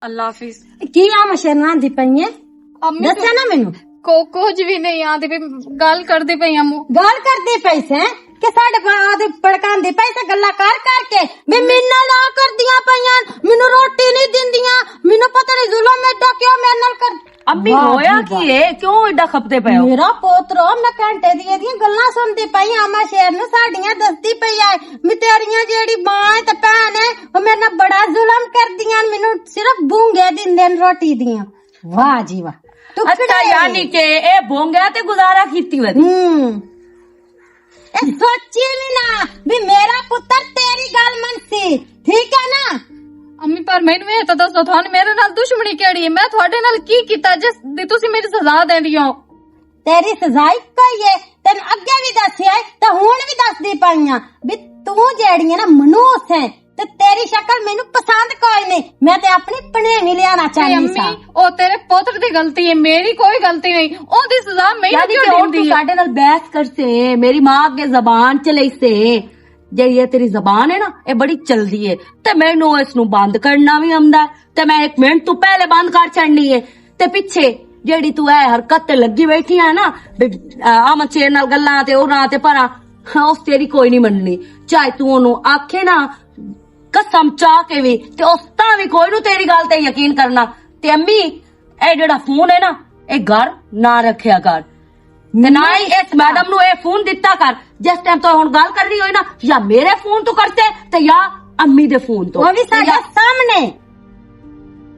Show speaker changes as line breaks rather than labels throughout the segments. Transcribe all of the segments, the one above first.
अल्लाह हाफिज।
की आम शरना दी पई है
अम्मी
दस्या ना मैनू
कुछ भी नहीं आती पे गल करदी पई अम्मू।
गल करदे पैसे कि साडे आदे भड़कांदे पैसे गल्ला कर करके मैं मेरे नाल आ करदियां पईयां मैनू रोटी नहीं दिंदियां मैनू पता नहीं जुल्म एडा क्यों मेरे नाल कर।
अम्मी होया की है क्यों एडा खपते पे हो?
मेरा पोतरो मैं घंटे दी गल्लां सुनदी पई आमा शेर नु साडियां दसदी पई है मैं तेरियां जेड़ी मां है ते भैन है ओ मेरे नाल बड़ा जुल्म करदियां मैनू सिर्फ बूंगे दिंदे न रोटी दियां। वाह जी वाह।
अच्छा यानी के ए भोंगा ते गुजारा कीती वदी।
सोची भी ना भी मेरा पुत्र तेरी गल मनसी ठीक है ना।
अम्मी पर मैनू ये तो दसो थाने मेरे नाल दुश्मनी केड़ी है? मैं थोड़े नाल की कीता जिस दी तुसी मेरी सजा देंदी हो?
तेरी सजा कोई है तेन अगे भी दसिया है ते हुण भी दसदी पाईयां भी तू जेड़ी है ना मनुष्य है ते तेरी शक्ल मैनू पसंद कोई नहीं मैं ते अपनी पनेवी लियाना चाहनी सा।
अम्मी ओ तेरे पुत्र दी गलती है मेरी कोई गलती नहीं। ओ दी सजा मैनू क्यों देंदी है?
साडे नाल बहस करसे मेरी मां अगे जबान चलाई से जे ये तेरी जबान है ना ये बड़ी चलदी है ते मैनू इसनू बंद करना भी आंदा ते मैं एक मिनट तू पहले बंद कर छड़नी है ते पिछे जेड़ी तू है हरकत ते लगी बैठी है ना आम चेर नाल गल्लां ते ओरां ते परां उस तेरी कोई नहीं मननी चाहे तू ओनू आखे ना कसम चाह के भी ते उस तां भी कोई नु तेरी गल ते यकीन करना। ते अम्मी ए जेड़ा फोन है ना ए घर ना रखिया कर ते ना ही इस मैडम नु ए फोन दिता कर जिस टाइम तो हुन गल करनी होई ना या मेरे फोन तो करते ते या अम्मी दे फोन तो
वो भी साडे सामने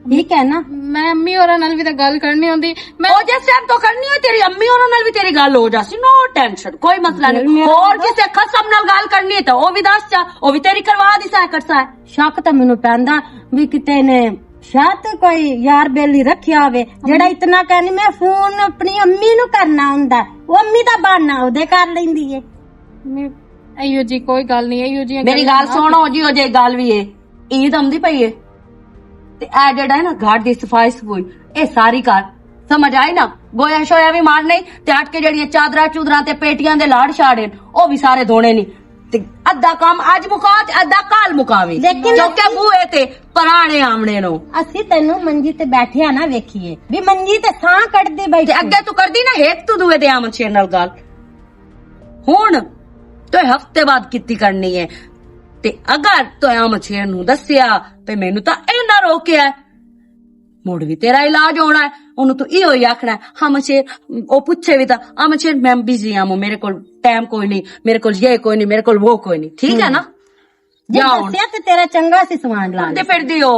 ठीक है ना।
मैं अम्मी होरां नाल भी तो गल करनी होंदी मैं
ओ जिस टाइम तो करनी हो तेरी अम्मी होरां नाल भी तेरी गल हो जासी नो टेंशन कोई मसला नहीं। और किसे खसम नाल गल करनी है तो ओ भी दस चा ओ भी तेरी करवा दी सा करसा है।
शक तो मैनू पैंदा भी किते ने शायद कोई यार बेली रखिया होवे जेड़ा इतना कहनी मैं फोन अपनी अम्मी नु करना हुंदा वो अम्मी दा बहाना ओदे कर लैंदी है।
अयो जी कोई गल नहीं अयो जी
मेरी गल सुनो जी ओ जे गल भी है ईद आंदी पई है ते ए जेड़ा है ना घर दी सफाई सफूई ए सारी कर समझ आई ना गोया शोया भी मार नहीं ते हट के जेड़ी चादरा चूदरा ते पेटियां दे लाड़ छाड़े ओ भी सारे धोने नहीं ते अद्धा काम अज मुका ते अद्धा काल मुकावी
लेकिन
क्योंकि बूए ते पराने आमने नो
असी तेनू मंजी ते बैठिया ना वेखिए भी मंजी ते सां कटदे बैठे
ते अगे तू करदी ना एक तू दुए दे आमन शेर नाल गल हुण तो हफ्ते बाद कित्ती करनी है ते अगर तो आम शेर नू दस्सिया ते मैनू तां इन्ना रोकिया मुड़ भी तेरा इलाज होना है ओनू तू इहो ही आखना है हम शेर ओ पूछे भी तां आम शेर मैं बिजी आं मेरे कोल टाइम कोई नहीं मेरे कोल ये कोई नहीं मेरे कोल वो कोई नहीं ठीक है ना।
जे दस्सिया ते तेरा चंगा सी समान ला
ते फिर दियो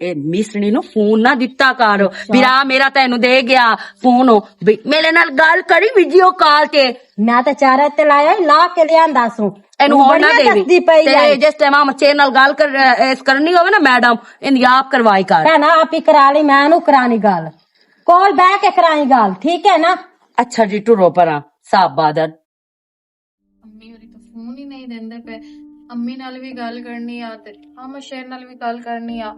ए मिसनी नु फोन ना दिता कर बिरा मेरा तेनू दे गया फोन हो मेरे नाल गल करी वीडियो कॉल ते
मैं ते चारा ते लाया ला के लियांदा सू
एनू होर ना देवी ते जिस टाइम हम चेर नाल गल कर करनी होवे ना मैडम इन्दी आप करवाई कर
ना आप ही करा ली मैं नु करानी गल कॉल बैक के कराई गल ठीक है ना।
अच्छा जी टुरो परा साहब बादल
अम्मी होरी तो फोन ही नहीं देंदे पे अम्मी नाल भी गल करनी आ ते हम शेर नाल भी गल करनी आ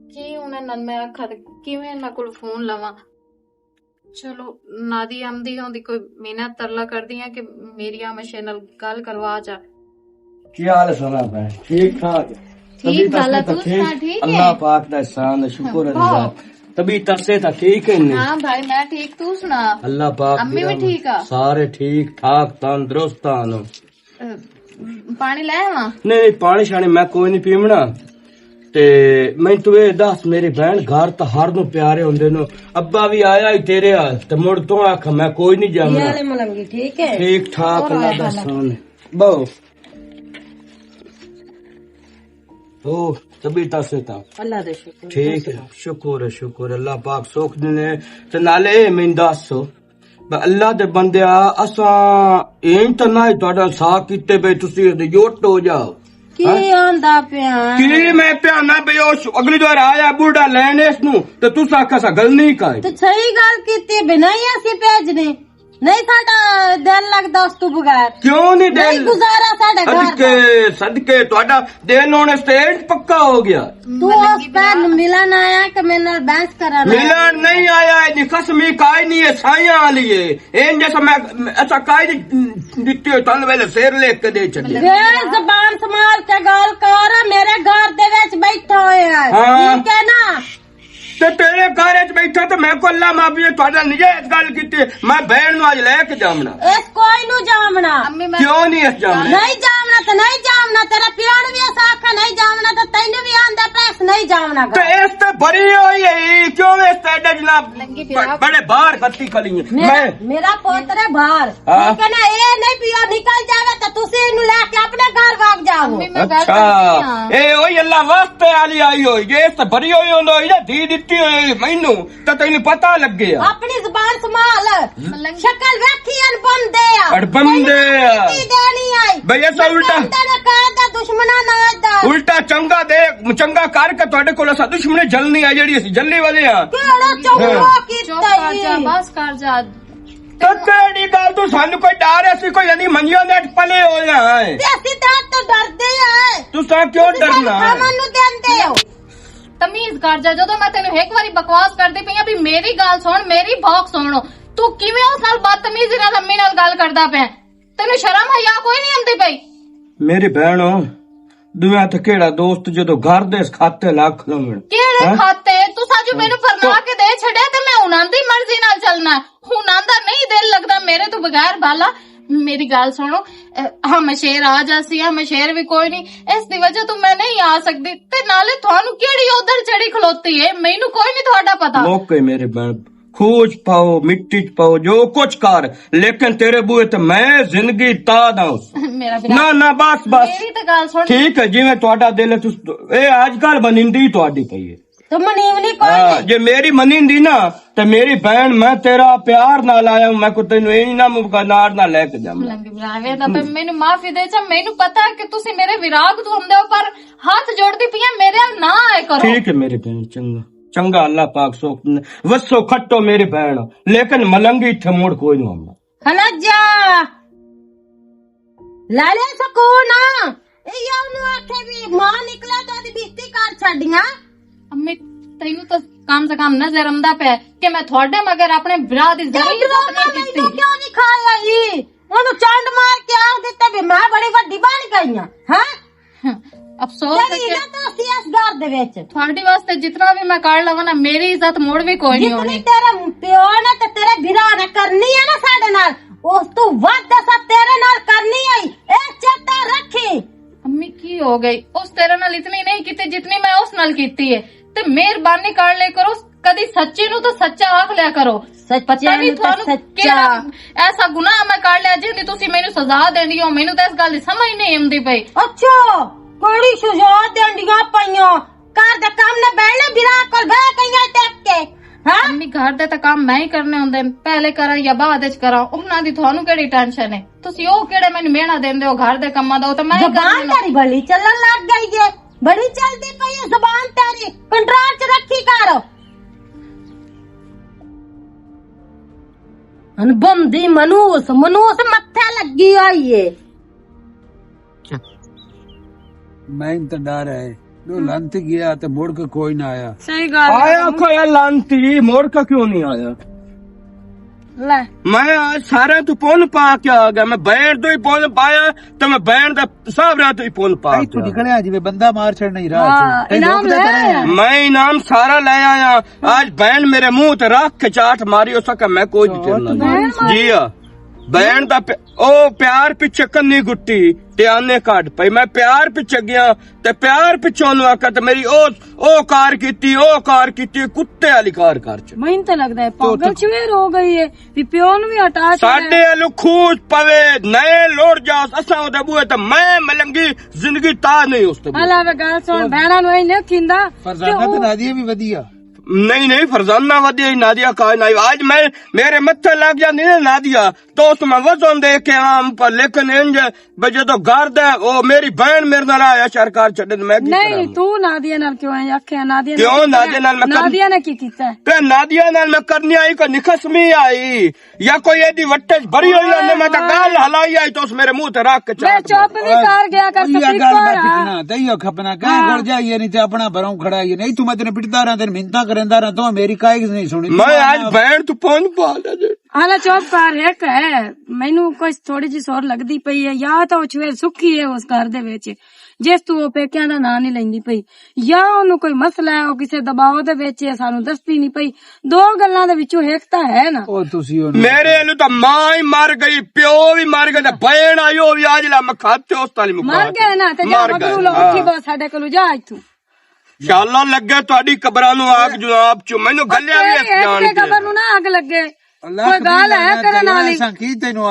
की उन्हें नल मैं आखा किवें इन्हां कोल फोन लवां। चलो नादी आमदी होंदी कोई मेहनत तरला करदी है कि मेरी आमशे नाल गल करवा जा।
की हाल है सोना भाई? ठीक ठाक
ठीक गल तू सुना ठीक है?
अल्लाह पाक दा एहसान है शुक्र है अल्लाह तभी तसे था ठीक है नहीं?
हां भाई मैं ठीक तू सुना?
अल्लाह पाक
अम्मी भी ठीक है
सारे ठीक ठाक तंदुरुस्त आनो।
पानी ले आवां?
नहीं पानी शानी मैं कोई नहीं पीवना ते मैं तू ये दस मेरी बहन घर तो हर नु प्यारे होंदे नो अब्बा भी आया ही तेरे हाल ते मुड़ तो आख मैं कोई नहीं जामना
मलंगी ठीक है
ठीक ठाक अल्लाह दा एहसान है बहु ओ तभी तसे था
अल्लाह दे शुक्र
ठीक है शुक्र अल्लाह पाक सुख दिने ते नाले मैं दसो अल्लाह दे बंदिया असा एं तो ना तुहाडा साथ कीते बे तुसी योट हो जाओ
की आंदा पिया
की मैं प्याना बे अगली बार आया बूढ़ा लेने इसनु ते तुस आखा सा गल नहीं काई
तो सही गल कीती बिना ही असी भेजने ਨਹੀਂ ਸਾਡਾ ਦਿਲ ਲੱਗਦਾ ਉਸ ਤੋਂ ਬਗੈਰ
ਕਿਉਂ ਨਹੀਂ
ਨਹੀਂ
ਦਿਲ
ਗੁਜ਼ਾਰਾ ਸਾਡੇ ਘਰ ਦਾ।
ਸਦਕੇ ਤੁਹਾਡਾ ਦਿਲ ਹੁਣ ਸਟੇਜ ਪੱਕਾ ਹੋ ਗਿਆ।
ਤੂੰ ਉਸ ਭੈਣ ਨੂੰ ਮਿਲਣ ਆਇਆ ਕਿ ਮੇਰੇ ਨਾਲ ਬਹਿਸ ਕਰਨ ਆਇਆ?
मिलन नहीं आया है निकस्मी काई नहीं है साइया वाली है इन जैसा मैं अच्छा काई दित्ती हो तन वेले शेर लेके के दे चले
ਵੇ ਜ਼ਬਾਨ ਸੰਭਾਲ ਕੇ ਗੱਲ ਕਰ ਮੇਰੇ ਘਰ ਦੇ ਵਿੱਚ ਬੈਠਾ ਹੋਇਆ ਹੈ
ਹਾਂ।
ਠੀਕ ਹੈ ਨਾ
ਤੇ ਤੇਰੇ ਘਰ ਚ ਬੈਠਾ ਤੇ ਮੈਂ ਕੋ ਅੱਲਾ ਮਾਫੀ ਤੁਹਾਡਾ ਨਜਾਇਜ਼ ਗੱਲ ਕੀਤੀ ਮੈਂ ਬਹਿਣ ਨੂੰ ਅੱਜ ਲੈ ਕੇ ਜਾਵਣਾ
ਇਸ ਕੋਈ ਨੂੰ ਜਾਵਣਾ
अम्मी मैं
ਕਿਉਂ ਨਹੀਂ ਇਸ ਜਾਵਣਾ
ਨਹੀਂ ਜਾਵਣਾ ਤੇ ਨਹੀਂ ਜਾਵਣਾ ਤੇਰਾ ਪਿਓ ਨੂੰ ਵੀ ਆਖਾ ਨਹੀਂ ਜਾਵਣਾ ਤੇ ਤੈਨੂੰ ਵੀ ਆਂਦਾ ਪ੍ਰੈਸ ਨਹੀਂ ਜਾਵਣਾ
ਤੇ ਇਸ ਤੇ ਬਰੀ ਹੋਈ ਹੈ ਕਿਉਂ ਇਸ ਤੇ ਐਡਾ ਜਨਾਬ
लंगी फिराक।
ਬੜੇ ਬਾਹਰ ਖੱਤੀ ਖਲੀ ਮੈਂ
ਮੇਰਾ ਪੁੱਤਰ ਹੈ ਬਾਹਰ
ਹਾਂ।
ਠੀਕ ਹੈ ਨਾ ਇਹ ਨਹੀਂ ਪਿਓ ਨਿਕਲ ਜਾਵੇ ਤਾਂ ਤੁਸੀਂ ਇਹਨੂੰ ਲੈ ਕੇ ਆਪਣੇ ਘਰ ਵਾਗ ਜਾਓ
अम्मी मैं गल
ਅੱਛਾ
करनी
ਇਹ ਉਹੀ ਅੱਲਾ ਵਾਸਤੇ ਵਾਲੀ ਆਈ ਹੋਈ ਜੇ ਇਸ ਤੇ ਬਰੀ ਹੋਈ ਹੁੰਦਾ ਇਹਦਾ ਦੀ ਦਿੱਤੀ ਹੋਈ ਮੈਨੂੰ ਤਾਂ ਤੈਨੂੰ ਪਤਾ ਲੱਗਿਆ
ਆਪਣੀ ਜ਼ਬਾਨ ਸੰਭਾਲ
ਮਲੰਗੀ।
ਸ਼ਕਲ ਵੇਖੀ ਅਨ ਬੰਦੇ ਆ
ਅੜ ਬੰਦੇ ਆ।
ਕੀ ਦੇਣੀ ਆਈ
ਬਈ ਇਹ ਤਾਂ ਉਲਟਾ
ਨਾ ਕਹਿੰਦਾ ਦੁਸ਼ਮਣਾ ਨਾ ਦਾ
ਉਲਟਾ ਚੰਗਾ ਦੇ ਚੰਗਾ ਕਰਕੇ ਤੁਹਾਡੇ ਕੋਲ ਅਸਾਂ ਦੁਸ਼ਮਣੇ ਜਲਨੀ ਆ ਜਿਹੜੀ ਅਸੀਂ ਜਲਨੀ ਵਾਲੇ ਆ
ਕਿਹੜਾ ਚੰਗਾ
चुप
ਕੀਤਾ
कर जा
ਈ
बस कर जा
ਤੇਰੀ ਗੱਲ ਤੋਂ ਸਾਨੂੰ ਕੋਈ ਡਰ ਅਸੀਂ ਕੋਈ ਨਹੀਂ ਮੰਜੀਆਂ ਦੇ ਪਲੇ ਹੋ ਜਾਏ
ਤੇ ਅਸੀਂ ਤਾਂ ਡਰਦੇ ਆ
ਤੁਸੀਂ ਕਿਉਂ ਡਰਨਾ
ਖਾਣ ਨੂੰ ਦਿੰਦੇ ਹੋ
ਤਮੀਜ਼ ਕਰ ਜਾ ਜਦੋਂ ਮੈਂ ਤੈਨੂੰ ਇੱਕ ਵਾਰੀ ਬਕਵਾਸ ਕਰਦੀ ਪਈ ਆ ਵੀ ਮੇਰੀ ਗੱਲ ਸੁਣ ਮੇਰੀ ਭੌਕ ਸੁਣੋ ਤੂੰ ਕਿਵੇਂ ਉਸ ਨਾਲ ਬਦਤਮੀਜ਼ੀ ਨਾਲ ਅੰਮੀ ਨਾਲ ਗੱਲ ਕਰਦਾ ਪਿਆ ਤੈਨੂੰ ਸ਼ਰਮ ਹਯਾ ਕੋਈ ਨਹੀਂ ਆਉਂਦੀ ਪਈ
ਮੇਰੀ ਭੈਣੋ ਦੁਨੀਆ ਤੇ ਕਿਹੜਾ ਦੋਸਤ ਜਦੋਂ ਘਰ ਦੇ ਖਾਤੇ ਲੱਖ ਲੰਗਣ
ਕਿਹੜੇ ਖਾਤੇ ਤੂੰ ਸਾਜੂ ਮੈਨੂੰ ਫਰਮਾ ਕੇ ਦੇ ਛੱਡਿਆ ਤੇ ਮੈਂ ਉਹਨਾਂ ਦੀ ਮਰਜ਼ੀ ਨਾਲ ਚੱਲਣਾ ਉਹਨਾਂ ਦਾ ਨਹੀਂ ਦਿਲ ਲੱਗਦਾ ਮੇਰੇ ਤੋਂ ਬਗੈਰ ਬਾਲਾ ਮੇਰੀ ਗੱਲ ਸੁਣੋ ਹਮਸ਼ੇਰ ਆ ਜਾਸੀ ਹਮਸ਼ੇਰ ਵੀ ਕੋਈ ਨਹੀਂ ਇਸ ਦੀ ਵਜ੍ਹਾ ਤੋਂ ਮੈਂ ਨਹੀਂ ਆ ਸਕਦੀ ਤੇ ਨਾਲੇ ਤੁਹਾਨੂੰ ਕਿਹੜੀ ਉਧਰ ਚੜੀ ਖਲੋਤੀ ਏ ਮੈਨੂੰ ਕੋਈ ਨਹੀਂ ਤੁਹਾਡਾ ਪਤਾ
ਮੌਕੇ ਮੇਰੇ ਭੈਣ ਖੋਜ ਪਾਓ ਮਿੱਟੀ ਚ ਪਾਓ ਜੋ ਕੁਛ ਕਰ ਲੇਕਿਨ ਤੇਰੇ ਬੂਏ ਤੇ ਮੈਂ ਜ਼ਿੰਦਗੀ ਤਾ ਨਾ
ਮੇਰਾ
ਨਾ ਨਾ ਬਸ ਬਸ
ਮੇਰੀ ਤਾਂ ਗੱਲ ਸੁਣ
ਠੀਕ ਹੈ ਜਿਵੇਂ ਤੁਹਾਡਾ ਦਿਲ ਹੈ ਇਹ ਅੱਜ ਕੱਲ ਬਨਿੰਦੀ ਤੁਹਾਡੀ ਪਈ ਹੈ
ਤੂੰ ਮਨੀਵਨੀ ਕੋਈ
ਹਾਂ
ਨਹੀਂ
ਜੇ ਮੇਰੀ ਮਨਿੰਦੀ ਨਾ ਤੇ ਮੇਰੀ ਭੈਣ ਮੈਂ ਤੇਰਾ ਪਿਆਰ ਨਾਲ ਆਇਆ ਮੈਂ ਕੋ ਤੈਨੂੰ ਇਹ ਨਾ ਮੁਕਨਾਰ ਨਾਲ ਲੈ ਕੇ ਜਾਵਾਂ
ਲੰਬੀ ਬਰਾਵੇ ਦਾ ਮੈਨੂੰ ਮਾਫੀ ਦੇ ਚਾ ਮੈਨੂੰ ਪਤਾ ਕਿ ਤੁਸੀਂ ਮੇਰੇ ਵਿਰਾਗ ਤੋਂ ਹੁੰਦੇ ਹੋ ਪਰ ਹੱਥ ਜੋੜਦੀ ਪਈਆਂ ਮੇਰੇ ਨਾਲ ਨਾ ਆਏ ਕਰੋ
ਠੀਕ ਹੈ ਮੇਰੀ ਭੈਣ ਚੰਗਾ ਚੰਗਾ ਅੱਲਾ ਪਾਕ ਸੋਖ ਵਸੋ ਖੱਟੋ ਮੇਰੀ ਭੈਣ ਲੇਕਿਨ ਮਲੰਗੀ ਇੱਥੇ ਮੋੜ ਕੋਈ ਨਹੀਂ ਆਉਂਦਾ
ਹਨਾ ਜਾ ਲਾਲੇ ਸਕੂਨ ਇਹ ਉਹਨੂੰ ਆਖੇ ਵੀ ਮਾਂ ਨਿਕਲਾ ਤਾਂ ਉਹਦੀ ਬੀਤੀ ਕਰ ਛੱਡੀਆਂ
ਅੰਮੀ ਤੈਨੂੰ ਤਾਂ ਕਮ ਸੇ ਕਮ ਨਜ਼ਰ ਆਉਂਦਾ ਪਿਆ ਕਿ ਮੈਂ ਤੁਹਾਡੇ ਮਗਰ ਆਪਣੇ ਵਿਰਾਹ ਦੀ ਜ਼ਮੀਨ
ਮੈਨੂੰ
ਨਹੀਂ ਕੀਤੀ
ਕਿਉਂ ਨਹੀਂ ਖਾਇਆ ਈ ਉਹਨੂੰ ਚੰਡ ਮਾਰ ਕੇ ਆਖ ਦਿੱਤਾ ਵੀ ਮੈਂ ਬੜੀ ਵੱਡੀ ਬਣ ਗਈ ਆ ਹਾਂ
ਅਫਸੋਸ ਹੈ
ਤੇਰੀ
ਕਿ
ਇੱਜ਼ਤ ਤਾਂ ਅਸੀਂ ਇਸ ਘਰ ਦੇ ਵਿੱਚ
ਤੁਹਾਡੇ ਵਾਸਤੇ ਜਿਤਨਾ ਵੀ ਮੈਂ ਕਰ ਲਵਾਂ ਨਾ ਮੇਰੀ ਇੱਜ਼ਤ ਮੋੜ ਵੀ ਕੋਈ ਨਹੀਂ
ਜਿਤਨੀ
ਹੋਣੀ
ਤੇਰਾ ਪਿਓ ਨੇ ਤੇ ਤੇਰੇ ਵੀਰਾ ਨੇ ਕਰਨੀ ਹੈ ਨਾ ਸਾਡੇ ਨਾਲ ਉਸ ਤੋਂ ਵੱਧ ਅਸਾਂ ਤੇਰੇ ਨਾਲ ਕਰਨੀ ਹੈ ਇਹ ਚੇਤਾ ਰੱਖੀ
ਅੰਮੀ ਕੀ ਹੋ ਗਈ ਉਸ ਤੇਰੇ ਨਾਲ ਇਤਨੀ ਨਹੀਂ ਕੀਤੀ ਜਿਤਨੀ ਮੈਂ ਉਸ ਨਾਲ ਕੀਤੀ ਹੈ ਤੇ ਮਿਹਰਬਾਨੀ ਕਰ ਲੈ ਕਰੋ ਕਦੀ ਸੱਚੀ ਨੂੰ ਤਾਂ ਸੱਚਾ ਆਖ ਲਿਆ ਕਰੋ ਪਤਾ ਨਹੀਂ ਤੁਹਾਨੂੰ ਕਿਹੜਾ ਐਸਾ ਗੁਨਾਹ ਮੈਂ ਕਰ ਲਿਆ ਜਿਹਦੀ ਤੁਸੀਂ ਮੈਨੂੰ ਸਜ਼ਾ ਦੇਣੀ ਹੋ ਮੈਨੂੰ ਤਾਂ ਇਸ ਗੱਲ ਦੀ ਸਮਝ ਨਹੀਂ ਆਉਂਦੀ ਪਈ
ਅੱਛਾ ਕੋੜੀ ਸੁਝਾਅ ਦੇਂਡੀਆਂ ਪਈਆਂ ਘਰ ਦੇ ਕੰਮ ਨੇ ਬਹਿਣਾ ਵੀਰਾ ਕੋਲ ਬਹਿ ਗਈਆਂ ਟੱਕ ਕੇ ਹਾਂ
ਅੰਮੀ ਘਰ ਦੇ ਤਾਂ ਕੰਮ ਮੈਂ ਹੀ ਕਰਨੇ ਹੁੰਦੇ ਨੇ ਪਹਿਲੇ ਕਰਾਂ ਜਾਂ ਬਾਅਦ ਵਿੱਚ ਕਰਾਂ ਉਹਨਾਂ ਦੀ ਤੁਹਾਨੂੰ ਕਿਹੜੀ ਟੈਨਸ਼ਨ ਹੈ ਤੁਸੀਂ ਉਹ ਕਿਹੜੇ ਮੈਨੂੰ ਮਿਹਣਾ ਦਿੰਦੇ ਹੋ ਘਰ ਦੇ ਕੰਮਾਂ ਦਾ ਉਹ ਤਾਂ ਮੈਂ ਹੀ
ਜ਼ਬਾਨ
ਕਰਨੀ
ਤੇਰੀ ਬੜੀ ਚੱਲਣ ਲੱਗ ਗਈ ਏ ਬੜੀ ਚੱਲਦੀ ਪਈ ਏ ਜ਼ਬਾਨ ਤੇਰੀ ਕੰਟਰੋਲ ਚ ਰੱਖੀ ਕਰ ਅਨਬੰਦੀ ਮਨੂਸ ਮੱਥੇ ਲੱਗੀ ਹੋਈ ਏ
मैं तो डर है जो लंत गया तो मुड़ के कोई ना आया
ਸਹੀ ਗੱਲ
आया कोई लानती मोड़ का क्यों नहीं आया
ਲੈ
मैं आज सारे तो पुन पा के आ गया मैं बैठ तो ही पुन पाया तो मैं बैठ दा सब रात ही पुन पा
भाई
के
तू
आ
निकले जिवे बंदा मार छड़ नहीं रहा
इनाम ले आया।
गया। मैं इनाम सारा ले आया आज बहन मेरे मुंह ते रख के चाट मारी हो सका मैं कोई नहीं करना जी हाँ बहन दा ओ प्यार पिछे कन्नी गुट्टी ते आने काट पई मैं प्यार पिछे गया ते प्यार पिछों नु आका ते मेरी ओ कार कीती कुत्ते वाली कार कर च
ਮੈਨੂੰ ਤਾਂ ਲੱਗਦਾ ਹੈ ਪਾਗਲ ਚਵੇਰ ਹੋ ਗਈ ਏ ਵੀ ਪਿਓ ਨੂੰ ਵੀ ਹਟਾ
साडे अलू खूज पवे नए लोड़ जाओ असा ओदे बूहे ते मैं मलंगी जिंदगी ता नहीं उसते बूहे।
ਹਲਾ ਵੇ ਗੱਲ ਸੁਣ ਭੈਣਾਂ ਨੂੰ ਇਹ ਨਹੀਂ ਖਿੰਦਾ
फरजाना तो नादिया भी वधिया
नहीं नहीं फरजाना वधिया ही नादिया का नहीं आज मैं मेरे मत्थे लग जाती ना नादिया तो मैं वजन दे के आम पर लेकिन इंज बजे तो घर दे ओ मेरी बहन मेरे नाल आया सरकार छड़न मैं की
नहीं तू नादिया नाल क्यों है आखे नादिया
क्यों नादिया नाल मैं
नादिया ने की कीता है
ते नादिया नाल मैं करनी आई को निखसमी आई या कोई एदी वट्टे भरी होई ने मैं तो गाल हलाई आई तो मेरे मुंह ते रख के
मैं चुप भी कर गया कर
ये
सकती
गल
पर
पिटना तइयो खपना कहीं गड़ जाइए नहीं ते अपना भरों खड़ा ये नहीं तू मैं तेने पिटदा रहा तेने मिन्नता करंदा रहा तो मेरी काई नहीं सुनी
मैं आज बहन तू फोन पा दे
हाला चुप कर एक है मैनू कुछ थोड़ी जी सोर लगदी पई है या तो छवेर सुखी है उस घर दे विच जिस तू ओ पेकिਆਂ ਦਾ ਨਾਂ ਨਹੀਂ ਲੈਂਦੀ ਪਈ ਜਾਂ ਉਹਨੂੰ ਕੋਈ ਮਸਲਾ ਹੈ ਉਹ ਕਿਸੇ ਦਬਾਅ ਦੇ ਵਿੱਚ ਹੈ ਸਾਨੂੰ ਦੱਸਦੀ ਨਹੀਂ ਪਈ ਦੋ ਗੱਲਾਂ ਦੇ ਵਿੱਚੋਂ ਇੱਕ ਤਾਂ ਹੈ ਨਾ
ਉਹ ਤੁਸੀਂ
ਮੇਰੇ ਨੂੰ ਤਾਂ ਮਾਂ ਹੀ ਮਰ ਗਈ ਪਿਓ ਵੀ ਮਰ ਗਿਆ ਤੇ ਬਹਿਣ ਆਈ ਉਹ ਵੀ ਅੱਜ ਲਾ ਮਖਾਤੇ ਉਸ ਤਾਲੀ ਮੁਕਾ
ਮਰ ਗਏ ਨਾ ਤੇ ਜਾ ਮਗਰੂ ਲੋ ਉੱਠੀ ਬੋ ਸਾਡੇ ਕੋਲ ਜਾ ਇੱਥੋਂ
ਸ਼ਾਲਾ ਲੱਗੇ ਤੁਹਾਡੀ ਕਬਰਾਂ ਨੂੰ ਆਗ ਜਨਾਬ ਚ ਮੈਨੂੰ ਗੱਲਿਆ ਵੀ ਇਸ ਜਾਣ
ਤੇ ਕਬਰ ਨੂੰ ਨਾ ਅੱਗ ਲੱਗੇ ਕੋਈ ਗੱਲ ਹੈ ਕਰਨ ਵਾਲੀ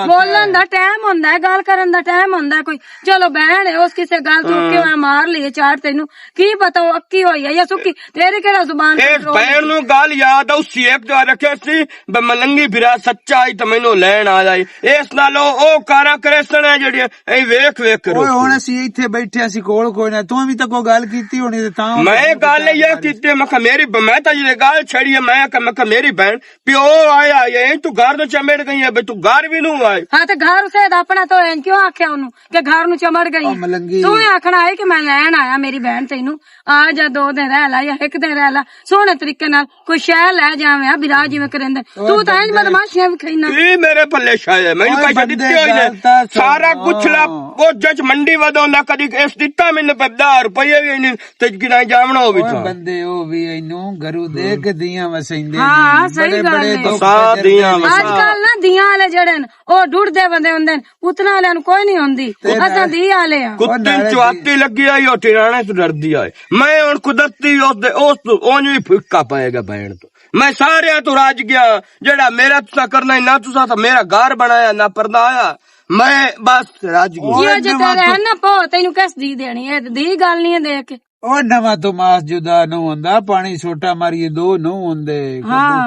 ਬੋਲਣ ਦਾ ਟਾਈਮ ਹੁੰਦਾ ਹੈ ਗੱਲ ਕਰਨ ਦਾ ਟਾਈਮ ਹੁੰਦਾ ਕੋਈ ਚਲੋ ਬਹਿਣ ਹੈ ਉਸ ਕਿਸੇ ਗੱਲ ਤੋਂ ਕਿਉਂ ਮਾਰ ਲਈਏ ਚਾਰ ਤੈਨੂੰ ਕੀ ਪਤਾ ਉਹ ਅੱਕੀ ਹੋਈ ਹੈ ਜਾਂ ਸੁੱਕੀ ਤੇਰੀ ਕਿਹੜਾ ਜ਼ੁਬਾਨ
ਇਸ ਬਹਿਣ ਨੂੰ ਗੱਲ ਯਾਦ ਆ ਉਸੇ ਇੱਕ ਜੋ ਰੱਖਿਆ ਸੀ ਬ ਮਲੰਗੀ ਬਿਰਾ ਸੱਚਾਈ ਤਾਂ ਮੈਨੂੰ ਲੈਣ ਆ ਜਾਈ ਇਸ ਨਾਲੋਂ ਉਹ ਕਾਰਾਂ ਕਰੇ ਸਣੇ ਜਿਹੜੀਆਂ ਐ ਵੇਖ ਵੇਖ ਕਰੋ
ਓਏ ਹੁਣ ਅਸੀਂ ਇੱਥੇ ਬੈਠੇ ਅਸੀਂ ਕੋਲ ਕੋਈ ਨਾ ਤੂੰ ਵੀ ਤਾਂ ਕੋਈ ਗੱਲ ਕੀਤੀ ਹੋਣੀ ਤੇ ਤਾਂ
ਮੈਂ ਗੱਲ ਇਹ ਕੀਤੀ ਮੈਂ ਮੇਰੀ ਮੈਂ ਤਾਂ ਜਿਹਦੇ ਗੱਲ ਛੜੀ ਮੈਂ ਮੇਰੀ ਬਹਿਣ ਪਿਓ ਆਇਆ तू घर तो चमड़ गई है तू घर भी नू आए
हाँ तो घर से अपना तो क्यों आख्या ओनू कि घर नू चमड़ गई तू आखना है कि मैं लैन आया मेरी बहन तेनू आ जा 2 दिन रह ला या 1 दिन रह ला सोहने तरीके नाल कोई शह लै जावे आ बिराज जिवें करेंदे तू तां इंज बदमाशियां भी खईना
ई मेरे पल्ले शाय मैनू पैसे दित्ते होई ने सारा कुछ ला ओ जज मंडी वदोंदा कदी इस दित्ता मैनू 10 रुपए भी नहीं ते किना जावना हो भी तो
बंदे ओ भी इनु घरू दे के दियां वसैंदे
हां सही गल है
साथ दियां
आजकल ना दियां वाले जड़े ओ ढूंढदे बंदे हुंदे उतना वाले कोई नहीं हुंदी असां दी वाले आ
कुत्ते चुआती लगी आई ओ टिराणे तो डरदी आए मैं हुण कुदरती उस ओंज भी फिक्का पाएगा बहन तो मैं सारे तो राज गया जेड़ा मेरा तुसा करना ना तुसा तो मेरा घर बनाया ना पर्दा आया मैं बस राज गया
ये जे तेरे है ना पो तैनू किस दी देनी है दी गल नहीं है दे के
ਉਹ ਨਵਾਂ ਤੋਂ ਮਾਸ ਜੁਦਾ ਨੂੰ ਹੁੰਦਾ ਪਾਣੀ ਛੋਟਾ ਮਾਰੀਏ ਦੋ ਨੂੰ ਹੁੰਦੇ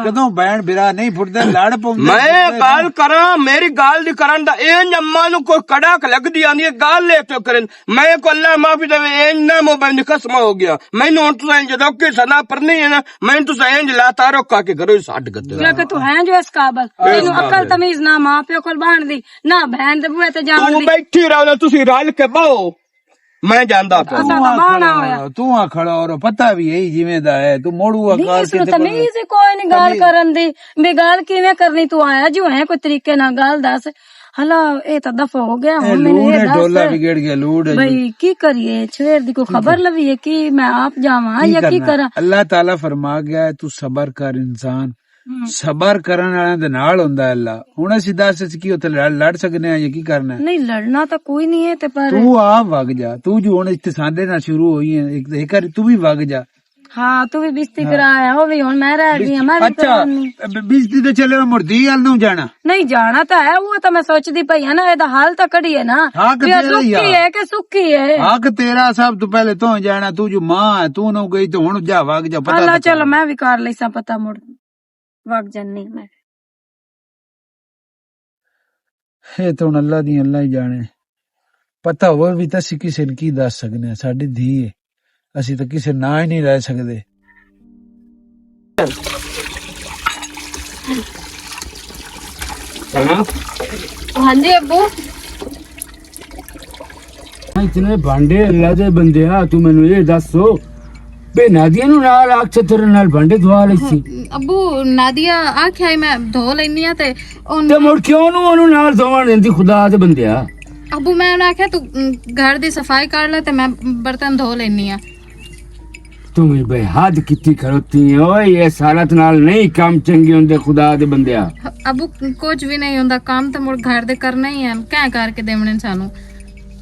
ਕਦੋਂ ਬੈਣ ਬਿਰਾ ਨਹੀਂ ਫੁੱਟਦੇ ਲੜ ਪਉਂਦੇ
ਮੈਂ ਗੱਲ ਕਰਾਂ ਮੇਰੀ ਗੱਲ ਦੀ ਕਰਨ ਦਾ ਇਹ ਅੰਮਾ ਨੂੰ ਕੋਈ ਕੜਕ ਲੱਗਦੀ ਆਂਦੀ ਹੈ ਗੱਲ ਲੈ ਕੇ ਕਰਨ ਮੈਂ ਕੋ ਅੱਲਾ ਮਾਫੀ ਦੇਵੇ ਇਹ ਨਾ ਮੋਬਾਈਲ ਖਸਮ ਹੋ ਗਿਆ ਮੈਨੂੰ ਹੁਣ ਤੁਸੀਂ ਜਦੋਂ ਕਿ ਸਨਾ ਪਰਨੀ ਹੈ ਨਾ ਮੈਂ ਤੁਸੀਂ ਇੰਜ ਲਾਤਾ ਰੋਕਾ ਕੇ ਘਰੋਂ ਛੱਡ ਗਏ
ਕਿ ਤੂੰ ਹੈ ਜੋ ਇਸ ਕਾਬਲ ਤੈਨੂੰ ਅਕਲ ਤਮੀਜ਼ ਨਾ ਮਾਂ ਪਿਓ ਕੋਲ ਬਾਣਦੀ ਨਾ ਭੈਣ ਦੇ ਬੂਹੇ ਤੇ ਜਾਣ
ਤੂੰ
ਦੀ
ਬੈਠੀ ਰਹੋ ਤੁਸੀਂ ਰਲ ਕੇ ਬਾਹੋ मैं जानदा था
तू आ खड़ा और पता भी यही जिवें दा है तू मोड़ू आकार के
तमीज कोई नहीं गल करन दी बे गल किवें करनी तू आया जो है कोई तरीके नाल गल दस हला ए तो दफा हो गया हुन मैनू ए दस
डोला बिगड़ गया लूड
भाई की करिए छवेर दी कोई खबर लवीए कि मैं आप जावां या की करा
अल्लाह ताला फरमा गया है तू सबर कर इंसान ਸਬਰ ਕਰਨ ਵਾਲਿਆਂ ਦੇ ਨਾਲ ਹੁੰਦਾ ਅੱਲਾ ਹੁਣ ਅਸੀਂ ਦੱਸ ਕੀ ਉੱਥੇ ਲੜ ਸਕਨੇ ਆ ਜਾਂ ਕੀ ਕਰਨਾ
ਨਹੀਂ ਲੜਨਾ ਤਾਂ ਕੋਈ ਨਹੀਂ ਹੈ ਤੇ ਪਰ
ਤੂੰ ਆ ਵਗ ਜਾ ਤੂੰ ਜੋ ਹੁਣ ਇੱਥੇ ਸਾਡੇ ਨਾਲ ਸ਼ੁਰੂ ਹੋਈ ਹੈ ਇੱਕ ਵਾਰ ਤੂੰ ਵੀ ਵਗ ਜਾ
ਹਾਂ ਤੂੰ ਵੀ ਬਿਸਤੀ ਕਰਾਇਆ ਉਹ ਵੀ ਹੁਣ ਮੈਂ ਰਹਿ ਗਈ ਮੈਂ
ਅੱਛਾ ਬਿਸਤੀ ਤੇ ਚੱਲੇ ਮੁਰਦੀ ਹਾਲ ਨੂੰ ਜਾਣਾ
ਨਹੀਂ ਜਾਣਾ ਤਾਂ ਹੈ ਉਹ ਤਾਂ ਮੈਂ ਸੋਚਦੀ ਪਈ ਆ ਨਾ ਇਹਦਾ ਹਾਲ ਤਾਂ ਕਢੀਏ ਨਾ ਸੁੱਕੀ ਹੈ ਕਿ ਸੁੱਕੀ ਹੈ
ਹਾਂ ਕਿ ਤੇਰਾ ਸਭ ਤੋਂ ਪਹਿਲੇ ਤੂੰ ਜਾਣਾ ਤੂੰ ਜੋ ਮਾਂ ਹੈ ਤੂੰ ਨਾ ਗਈ ਤੇ ਹੁਣ ਜਾ ਵਗ ਜਾ ਪਤਾ
ਅੱਲਾ ਚਲੋ ਮੈਂ ਵੀ ਕਰ ਲਈਸਾਂ ਪਤਾ ਮੁੜ ਵਗ ਜੰਨੀ ਮੈਂ
ਇਹ ਤਾਂ ਹੁਣ ਅੱਲਾ ਦੀ ਅੱਲਾ ਹੀ ਜਾਣੇ ਪਤਾ ਹੋਵੇ ਵੀ ਤਾਂ ਅਸੀਂ ਕਿਸੇ ਨੂੰ ਕੀ ਦੱਸ ਸਕਦੇ ਆ ਸਾਡੀ ਧੀ ਹੈ ਅਸੀਂ ਤਾਂ ਕਿਸੇ ਨਾ ਹੀ ਨਹੀਂ ਰਹਿ ਸਕਦੇ
ਹਾਂਜੀ ਅੱਬੂ
इतने भांडे अल्लाह दे बंदे आ तू मैनू ये दसो बे नादिया नु नाल आख तेरे नाल भांडे धवा लई सी
ਅੱਬੂ ਨਾਦੀਆ ਆਖਿਆ ਮੈਂ ਧੋ ਲੈਣੀ ਆ ਤੇ
ते मुड़ क्यों नु ओनु नाल धोवण देंदी खुदा दे बंदे आ
ਅੱਬੂ ਮੈਂ ਉਹਨੂੰ ਆਖਿਆ ਤੂੰ ਘਰ ਦੀ ਸਫਾਈ ਕਰ ਲੈ ਤੇ ਮੈਂ ਬਰਤਨ ਧੋ ਲੈਣੀ ਆ
तुम बे हद कितनी खरोती है ओए ये सालत नाल नहीं काम चंगे हुंदे खुदा दे बंदे आ
ਅੱਬੂ ਕੁਝ ਵੀ ਨਹੀਂ ਹੁੰਦਾ ਕੰਮ ਤਾਂ ਮੁੜ ਘਰ ਦੇ ਕਰਨਾ ਹੀ ਹੈ ਕਹਿ ਕਰਕੇ ਦੇਵਣੇ ਸਾਨੂੰ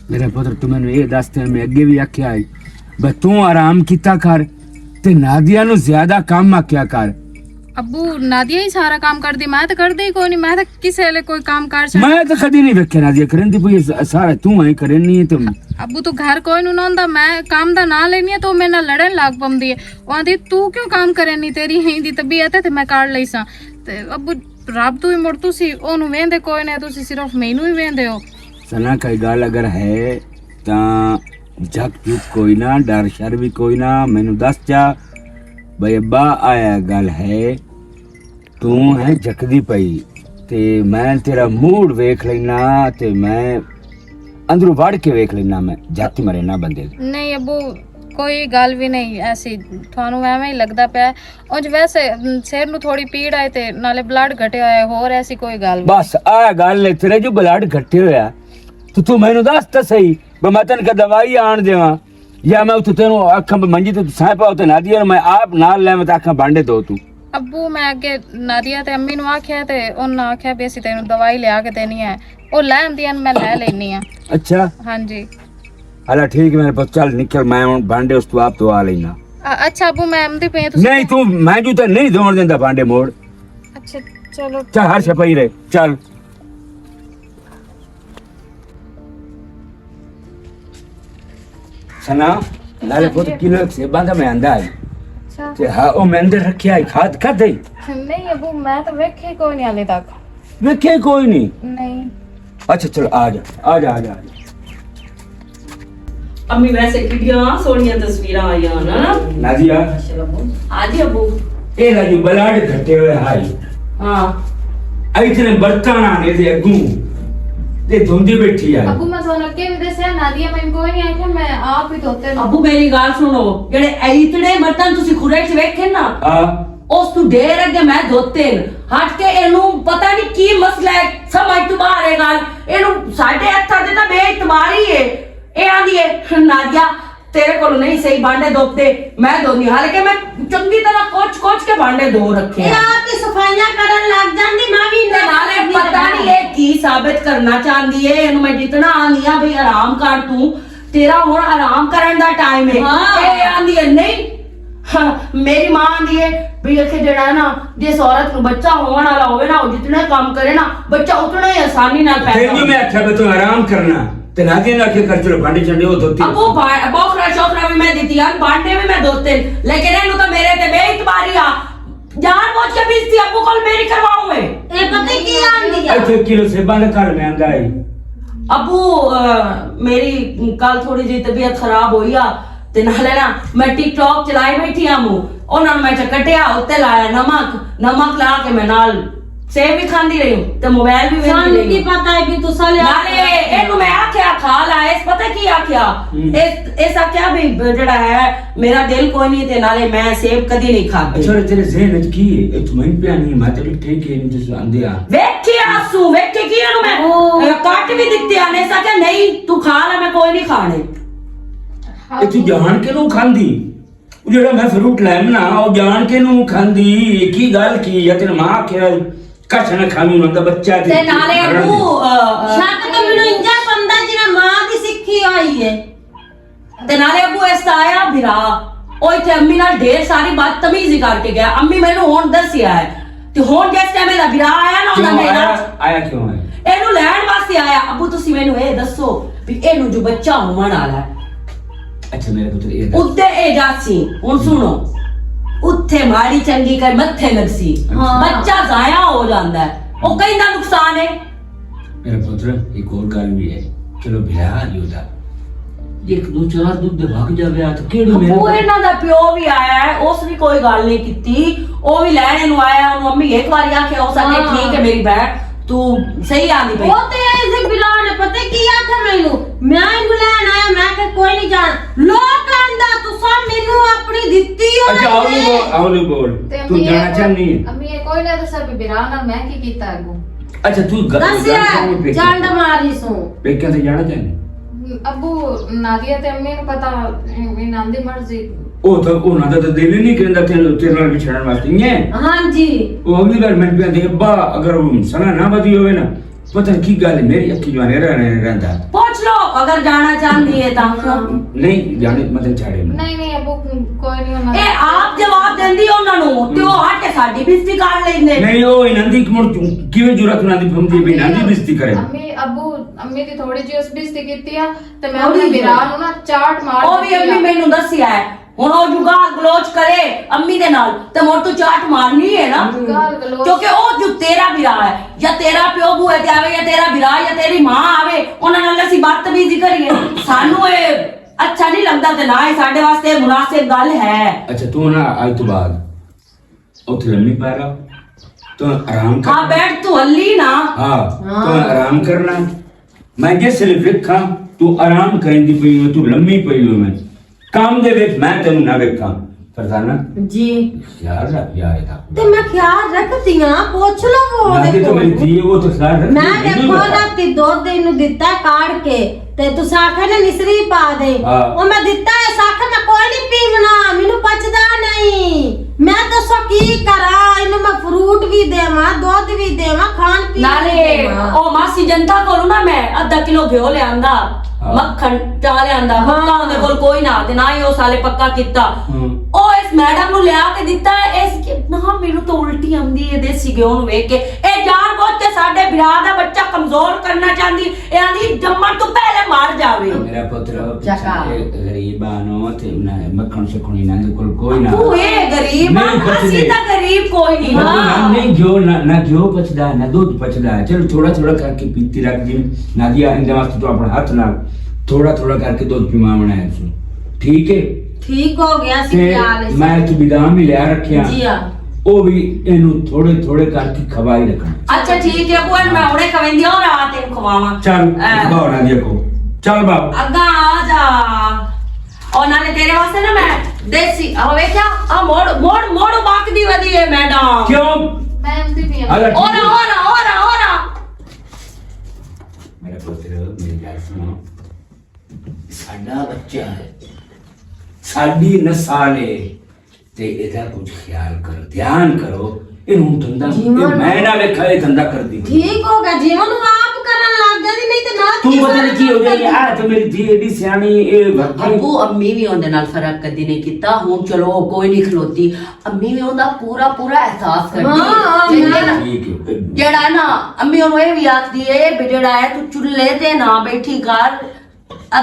मेरा पुत्र तू मैनू ये दसते मैं अगे भी आख्या है बे तू आराम कीता कर ते नादिया नु ज्यादा काम आख्या कर
ਅੱਬੂ ਨਾਦੀਆ ਹੀ ਸਾਰਾ ਕੰਮ ਕਰਦੀ ਮੈਂ ਤਾਂ ਕਰਦੀ ਕੋਈ ਨਹੀਂ ਮੈਂ ਤਾਂ ਕਿਸੇ ਲਈ ਕੋਈ ਕੰਮ ਕਰ
मैं तो कदी नहीं वेख्या नादिया करन दी कोई सारा तू ही करनी है तुम
अबू तो घर कोई नु ना हुंदा, मैं काम दा ना लेनी है तो मेरे नाल लड़न लग पौंदी है। ਉਹ ਆਂਦੀ ਤੂੰ ਕਿਉਂ ਕੰਮ ਕਰੇ ਨਹੀਂ, ਤੇਰੀ ਹੀ ਦੀ ਤਬੀਅਤ ਹੈ ਤੇ ਮੈਂ ਕਰ ਲਈ ਸਾਂ। ਤੇ ਅਬੂ ਰੱਬ ਤੂੰ ਹੀ ਮੁੜ ਤੁਸੀਂ ਉਹਨੂੰ ਵੇਂਦੇ ਕੋਈ ਨਹੀਂ, ਤੁਸੀਂ ਸਿਰਫ ਮੈਨੂੰ ਹੀ ਵੇਂਦੇ ਹੋ।
सना कोई गल अगर है ता झक झुक कोई ना, डर शर भी कोई ना, मैनू दस जा बई अब्बा आया गल है तू है झकदी पई ते मैं तेरा मूड वेख लेना ते मैं अंदरों वड़ के वेख लेना, मैं जाती मरे ना बंदे।
नहीं अबू कोई गल भी नहीं ऐसी, थानू एवें ही लगदा पिया। उंज वैसे सिर नु थोड़ी पीड़ आए ते नाले ब्लड घटे होया, होर ऐसी कोई गल भी
बस आ गल है तेरे जो ब्लड घटे होया तो तू मैनू दस तो सही ब मैं तन का दवाई आन देवा या मैं उत तेनू अखां मंजी ते सां पाओ ते नादिया मैं आप नाल ले मैं अखां बांडे दो तू।
अबू मैं अगे नादिया ते अम्मी नु आख्या ते उन्हां आख्या भी असीं तेनू दवाई लिया के देनी है, ओ ले आंदी मैं ले लेनी है।
अच्छा
हाँ जी
हला ठीक है मेरे पास, चल निकल मैं हुण बांडे उस तू आप तो आ लेना।
अच्छा अबू मैं आंदी पे
नहीं तू मैं जू ते नहीं दौड़ देंदा बांडे मोड़।
अच्छा चलो
चल हर छपाई रहे चल। सना नाले पुत किलो से बांधा मैं आंदा आई
अच्छा
ते हां ओ मैं अंदर रखिया आई खाद खादे
नहीं अबू मैं तो वेखे कोई नहीं हाले तक।
वेखे कोई नहीं।
नहीं
अच्छा चलो आ जा आ जा आ जा
अम्मी वैसे कितनी सोनिया तस्वीर आई ना
नाजिया
हाँ जी अबू।
ए राजू बलाड घटे हुए हाई
हाँ
इतने बर्तन आने दे अगू ते धुंधी बैठी है।
अबू मैं सोना के भी दसया नादिया मैं कोई नहीं आख्या, मैं आप ही धोते न।
अबू मेरी गाल सुनो, जेडे इतने बर्तन तुसी खुरे च वेखे ना उस तू ढेर अगे मैं धोते न हट के एनू पता नहीं की मसला है, समझ तू बाहर है गाल एनू साडे हत्था ते तां बेइतबारी है। ए आंदी है नादिया तेरे को नहीं सही भांडे धोते मैं धोनी, हालांकि मैं चंगी तरह कोच कोच के भांडे धो रखे
ਇਹ
हैं।
ਆਪ की सफाइयां करन लग जांदी, मैं भी
ते नाले पता नहीं ये की साबित करना चाहती है, एनू मैं जितना आंदी हां भई आराम कर तू, तेरा हुण आराम करन दा टाइम है।
हाँ।
ए आंदी है नहीं हाँ, मेरी मां आंदी है भई अखे जेड़ा है ना जिस औरत नु बच्चा होने वाला होवे ना, वो जितना काम करे ना बच्चा उतना ही आसानी नाल पैदा
फिर जो मैं अच्छा तू आराम करना ते नादिया ना के कर चलो भांडे चंडे वो धोती।
अब वो बोखरा चोखरा भी मैं देती यार, बांटे भी मैं धोते, लेकिन एनू तो मेरे ते बेइतबारी आ जान बोझ के बेइज्जती अबू कल मेरी करवाऊं मैं।
ਇਹ ਪਤਾ ਕੀ ਆਂਦੀ ਆ
अच्छा किलो से बांध कर मैं आंदा आई।
अबू मेरी कल थोड़ी जी तबीयत खराब हुई आ ते नाले ना मैं टिकटॉक चलाई बैठी आ मु ओना मैं चकटिया उत्ते लाया नमक ला के मैं नाल सेब भी खांदी रही हूं ते मोबाइल भी वेखदी
ਸਾਨੂੰ
रही
ਕੀ
हूं।
ਪता है कि तुसा ले
नाले एनू मैं आख्या खा ला, इस पता की आख्या इस आख्या भी जेड़ा है मेरा दिल कोई नहीं ते नाले मैं सेब कदी नहीं खाती।
अच्छा तेरे जहन में की है तू मैं पे नहीं मैं तो ठीक है नहीं तो आंदे आ
वेखे आंसू वेखे की एनू मैं काट भी दित्ते आने सा क्या नहीं तू खा ला मैं कोई नहीं खाने।
ए तू जान के नु खांदी ਉਹ ਜਿਹੜਾ ਮੈਂ ਫਰੂਟ ਲੈਮ ਨਾ ਉਹ ਜਾਣ ਕੇ ਨੂੰ ਖਾਂਦੀ ਕੀ ਗੱਲ ਕੀ ਜਾਂ ਤੇ ਮਾਂ ਆਖਿਆ ਕਛ ਨਾ ਖਾਣੀ ਹੁੰਦਾ ਬੱਚਾ
ਤੇ ਨਾਲੇ ਅਬੂ
ਸ਼ੱਕ ਤਾਂ ਮੈਨੂੰ ਇੰਜਾ ਪੰਦਾ ਜਿਵੇਂ ਮਾਂ ਦੀ ਸਿੱਖੀ ਹੋਈ ਹੈ।
ਤੇ ਨਾਲੇ ਅਬੂ ਇਸ ਦਾ ਆਇਆ ਭਰਾ ਉਹ ਇੱਥੇ ਅੰਮੀ ਨਾਲ ਢੇਰ ਸਾਰੀ ਬਦਤਮੀਜ਼ੀ ਕਰਕੇ ਗਿਆ, ਅੰਮੀ ਮੈਨੂੰ ਹੁਣ ਦੱਸਿਆ ਹੈ ਤੇ ਹੁਣ ਜਿਸ ਟਾਈਮ ਇਹਦਾ ਭਰਾ ਆਇਆ ਨਾ ਉਹਦਾ ਮੇਰਾ
ਆਇਆ ਕਿਉਂ ਹੈ
ਇਹਨੂੰ ਲੈਣ ਵਾਸਤੇ ਆਇਆ। ਅਬੂ ਤੁਸੀਂ ਮੈਨੂੰ ਇਹ ਦੱਸੋ ਵੀ ਇਹਨੂੰ ਜੋ ਬੱਚਾ ਹੋਣ ਵਾਲਾ ਹੈ
ਅੱਛਾ ਮੇਰੇ ਪੁੱਤਰ ਇਹ
ਉੱਤੇ ਇਹ ਜਾਸੀ ਹੁਣ ਸੁਣੋ ਉੱਥੇ ਮਾੜੀ ਚੰਗੀ ਕਰ ਮੱਥੇ ਲੱਗਸੀ ਬੱਚਾ ਜ਼ਾਇਆ ਹੋ ਜਾਂਦਾ ਹੈ, ਉਹ ਕਹਿੰਦਾ ਨੁਕਸਾਨ ਹੈ।
मेरा पुत्र एक और गल भी है चलो बिया योदा एक दो चार दूध दे भाग जावे आ तो केड़ी मेरा
ਉਹ ਇਹਨਾਂ ਦਾ ਪਿਓ ਵੀ ਆਇਆ ਹੈ, ਉਸ ਵੀ ਕੋਈ ਗੱਲ ਨਹੀਂ ਕੀਤੀ, ਉਹ ਵੀ ਲੈਣ ਨੂੰ ਆਇਆ, ਉਹਨੂੰ ਅੰਮੀ ਇੱਕ ਵਾਰੀ ਆਖਿਆ ਉਹ ਸਾਕੇ ਠੀਕ ਹੈ ਮੇਰੀ ਬੈਠ ਤੂੰ ਸਹੀ ਆਂਦੀ ਪਈ।
ਉਹ ਤੇ ਐਸੇ ਬਿਲਾ ਨੇ ਪਤਾ ਕੀ ਆਖਿਆ ਮੈਨੂੰ, ਮੈਂ ਇਹਨੂੰ ਲੈਣ ਆਇਆ, ਮੈਂ ਕਿ ਕੋਈ ਨਹੀਂ ਜਾਣ ਲੋਕ ਆਂਦਾ ਤੁਸਾਂ ਮੈਨੂੰ ਆਪਣੀ ਦਿੱਤੀ ਹੋਈ
अच्छा आवली बोल तू जाना चाहनी है
अम्मी ये कोई ना दसा भी बिरा ना मैं की कीता है वो।
अच्छा तू
ਦੱਸਿਆ ਚੰਡ ਮਾਰੀ ਸੋ
पेके से जाना चाहनी
अबू नादिया ते अम्मी नु पता मेरी नाम दी मर्जी।
ओ तो ਉਹਨਾਂ ਦਾ ਤਾਂ ਦਿਲ ਹੀ ਨਹੀਂ ਕਹਿੰਦਾ ਤੇਰੇ ਨਾਲ ਵਿਛੜਨ ਵਾਸਤੇ ਹੀ ਹੈ।
ਹਾਂਜੀ
ਉਹ ਅਗਲੀ ਵਾਰ ਮੈਂ ਕਹਿੰਦੇ ਅੱਬਾ ਅਗਰ ਉਹ ਸਨਾ ਨਾ ਵਧੀ ਹੋਵੇ ਨਾ ਪਤਾ ਨਹੀਂ ਕੀ ਗੱਲ ਹੈ ਮੇਰੀ ਅੱਖੀ ਜਵਾਨੇ ਰਹਿੰਦਾ
ਪੁੱਛ ਲੋ ਅਗਰ ਜਾਣਾ ਚਾਹੁੰਦੀ ਹੈ ਤਾਂ
ਨਹੀਂ ਜਾਣੇ ਮਤਲਬ ਛਾੜੇ
नहीं नहीं अबू कोई नहीं होना।
ਇਹ ਆਪ ਜਵਾਬ ਦਿੰਦੀ ਉਹਨਾਂ ਨੂੰ ਤੇ ਉਹ ਹਟ ਕੇ ਸਾਡੀ ਬੇਇੱਜ਼ਤੀ ਕਰ ਲੈਂਦੇ।
ਨਹੀਂ ਉਹ ਇਹਨਾਂ ਦੀ ਮੁੜ ਕਿਵੇਂ ਜੁਰਤ ਉਹਨਾਂ ਦੀ ਫੰਦੀ ਵੀ ਇਹਨਾਂ ਦੀ ਬੇਇੱਜ਼ਤੀ ਕਰੇ।
अम्मी अबू ਅੰਮੀ ਦੀ ਥੋੜੀ ਜਿਹੀ ਉਸ ਬੇਇੱਜ਼ਤੀ ਕੀਤੀ ਆ ਤੇ ਮੈਂ ਆਪਣੇ ਵੀਰਾ ਨੂੰ ਨਾ ਚਾਟ ਮਾਰ
ਉਹ ਵੀ
ਦਿੱਤੀ
ਅੰਮੀ
ਆ।
ਮੈਨੂੰ ਦੱਸਿਆ ਹੈ ਹੁਣ ਉਹ ਜੁਗਾ ਗਲੋਚ ਕਰੇ ਅੰਮੀ ਦੇ ਨਾਲ ਤੇ ਮੋਰ ਤੂੰ ਚਾਟ ਮਾਰਨੀ ਹੈ ਨਾ
ਗਾਲ ਗਲੋਚ।
ਕਿਉਂਕਿ ਉਹ ਜੋ ਤੇਰਾ ਵੀਰਾ ਹੈ ਜਾਂ ਤੇਰਾ ਪਿਓ ਬੂਏ ਤੇ ਆਵੇ ਜਾਂ ਤੇਰਾ ਵੀਰਾ ਜਾਂ ਤੇਰੀ ਮਾਂ ਆਵੇ ਉਹਨਾਂ ਨਾਲ ਅਸੀਂ ਬਦਤਮੀਜ਼ੀ ਕਰੀਏ ਸਾਨੂੰ ਇਹ ਅੱਛਾ ਨਹੀਂ ਲੱਗਦਾ ਤੇ ਨਾ ਇਹ ਸਾਡੇ ਵਾਸਤੇ ਮੁਨਾਸਿਬ ਗੱਲ ਹੈ।
ਅੱਛਾ ਤੂੰ ਨਾ ਅੱਜ ਤੋਂ ਬਾਅਦ ਉੱਥੇ ਲੰਮੀ ਪੈ ਰਾ ਤੂੰ ਆਰਾਮ ਕਰ
ਹਾਂ ਬੈਠ ਤੂੰ ਹੱਲੀ ਨਾ
हाँ तो आराम करना मैं जिस लिखा तू आराम करेंगी पई हो तू लम्मी पई हो मैं काम दे विच मैं तेन ना वेखा फरजाना
जी
यार रख यार था
ਤੇ ਮੈਂ ਖਿਆਲ ਰੱਖਦੀ ਆ ਪੁੱਛ ਲਵੋ
ना
ਉਹਦੇ
तो
ਕੋਲ।
मेरी थी वो तो ख्याल रख
ਮੈਂ ਦੇਖੋ ਰਾਤੀ ਦੁੱਧ ਇਹਨੂੰ ਦਿੱਤਾ ਕਾੜ ਕੇ ਤੇ ਤੁਸੀਂ ਆਖਿਆ ਨਾ ਨਿਸਰੀ ਪਾ ਦੇ
ਹਾਂ।
ਉਹ ਮੈਂ ਦਿੱਤਾ ਹੈ ਸਾਖਾ ਮੈਂ ਕੋਈ ਨਹੀਂ ਪੀਵਣਾ ਮੈਨੂੰ ਪਚਦਾ ਨਹੀਂ ਮੈਂ ਦੱਸੋ ਕੀ ਕਰਾਂ ਇਹਨੂੰ ਮੈਂ ਫਰੂਟ ਵੀ ਦੇਵਾਂ ਦੁੱਧ ਵੀ ਦੇਵਾਂ ਖਾਣ ਪੀਣ ਵੀ
ਨਾਲੇ
ਦੇਵਾਂ।
ਉਹ ਮਾਸੀ ਜਨਤਾ ਕੋਲ ਨਾ ਮੈਂ ਅੱਧਾ ਕਿਲੋ ਘਿਓ ਲਿਆਂਦਾ ਮੱਖਣ ਚਾ ਲਿਆਂਦਾ ਪੱਕਾ ਉਹਦੇ ਕੋਲ ਕੋਈ ਨਾ ਤੇ ਨਾ ਹੀ ਉਹ ਸਾਲੇ ਪੱਕਾ ਕੀਤਾ ਉਹ ਇਸ ਮੈਡਮ ਨੂੰ ਲਿਆ ਕੇ ਦਿੱਤਾ ਇਸ ਨਾ ਮੈਨੂੰ ਤਾਂ ਉਲਟੀ ਆਉਂਦੀ ਹੈ ਦੇਸੀ ਘਿਓ ਨੂੰ ਵੇਖ ਕੇ ਇਹ ਜਾਣ ਬੁੱਝ ਕੇ ਸਾਡੇ ਵਿਰਾ ਦਾ ਬੱਚਾ ਕਮਜ਼ੋਰ ਕਰਨਾ ਚਾਹੁੰਦੀ ਇਹ ਆਂਦੀ ਜੰਮਣ ਤੋਂ ਪਹਿਲੇ ਮਰ ਜਾਵੇ
मेरा पुत्र गरीबानो थे ना मक्खन से कोई ना कोल कोई ना
ਤੂੰ ਇਹ ਗਰੀਬ ਆ
ਨਹੀਂ ਪਚਦੇ।
ਅਸੀਂ ਤਾਂ ਗਰੀਬ ਕੋਈ ਨਹੀਂ
ना
ਨਾ
नहीं जो ना घ्यो पचदा है ना दूध पचदा है चलो थोड़ा थोड़ा करके पीती रख दी नादिया इन वास्ते तो अपना हाथ ना थोड़ा थोड़ा करके दूध पिवावना है उसको ठीक है
ਠੀਕ ਹੋ ਗਿਆ ਸੀ
ਤੇ
ਖਿਆਲ ਇਸ
ਮੈਂ ਤੇ ਬਦਾਮ ਵੀ ਲਿਆ ਰੱਖਿਆ
ਜੀ ਆ
ਉਹ ਵੀ ਇਹਨੂੰ ਥੋੜੇ ਥੋੜੇ ਕਰਕੇ ਖਵਾਈ ਰੱਖਣਾ
ਅੱਛਾ ਠੀਕ ਹੈ ਭੂਆ ਮੈਂ ਹੁਣੇ ਖਵੰਦੀ ਹਾਂ ਰਾਤ ਤੈਨੂੰ ਖਵਾਵਾਂ
ਚੱਲ ਖਵਾਓ ਨਾ ਦੇਖੋ ਚੱਲ ਬਾਬੂ
ਅੱਗਾ ਆ ਜਾ ਉਹ ਨਾਲੇ ਤੇਰੇ ਵਾਸਤੇ ਨਾ ਮੈਂ ਦੇਸੀ ਆ ਵੇਖਿਆ ਆ ਮੋੜ ਬਾਕਦੀ ਵਧੀ ਹੈ ਮੈਡਮ
ਕਿਉਂ
ਮੈਂ ਆਂਦੀ ਵੀ ਆ।
ਅਗਰ
ਓਰਾ
ਮੇਰਾ ਪੁੱਤਰ ਮੇਰੀ ਗੱਲ ਸੁਣੋ ਸਾਡਾ ਬੱਚਾ ਹੈ ਸਾਡੀ ਨਸਲ ਹੈ ਤੇ ਇਹਦਾ ਕੁਝ ਖਿਆਲ ਕਰੋ ਧਿਆਨ ਕਰੋ ਇਹਨੂੰ ਧੰਦਾ ਇਹ ਮੈਂ ਨਾ ਵੇਖਾ ਇਹ ਧੰਦਾ ਕਰਦੀ
ਠੀਕ ਹੋ ਗਿਆ ਜੀਵਨ ਨੂੰ ਆਪ ਕਰਨ ਲੱਗ ਜਾਂਦੀ ਨਹੀਂ ਤੇ ਨਾ
ਤੂੰ ਪਤਾ ਨਹੀਂ ਕੀ ਹੋ ਜਾਏਗੀ ਆ ਤੇ ਮੇਰੀ ਧੀ ਏਡੀ ਸਿਆਣੀ ਇਹ ਵਰਗੀ
ਅੱਬੂ ਅੰਮੀ ਵੀ ਉਹਦੇ ਨਾਲ ਫਰਕ ਕਦੀ ਨਹੀਂ ਕੀਤਾ ਹੁਣ ਚਲੋ ਕੋਈ ਨਹੀਂ ਖਲੋਤੀ ਅੰਮੀ ਵੀ ਉਹਦਾ ਪੂਰਾ ਅਹਿਸਾਸ ਕਰਦੀ ਹੈ
ਠੀਕ ਹੈ
ਜਿਹੜਾ ਨਾ ਅੰਮੀ ਉਹਨੂੰ ਇਹ ਵੀ ਆਖਦੀ ਏ ਵੀ ਜਿਹੜਾ ਹੈ ਤੂੰ ਚੁੱਲ੍ਹੇ ਤੇ ਨਾ ਬੈਠੀ ਕਰ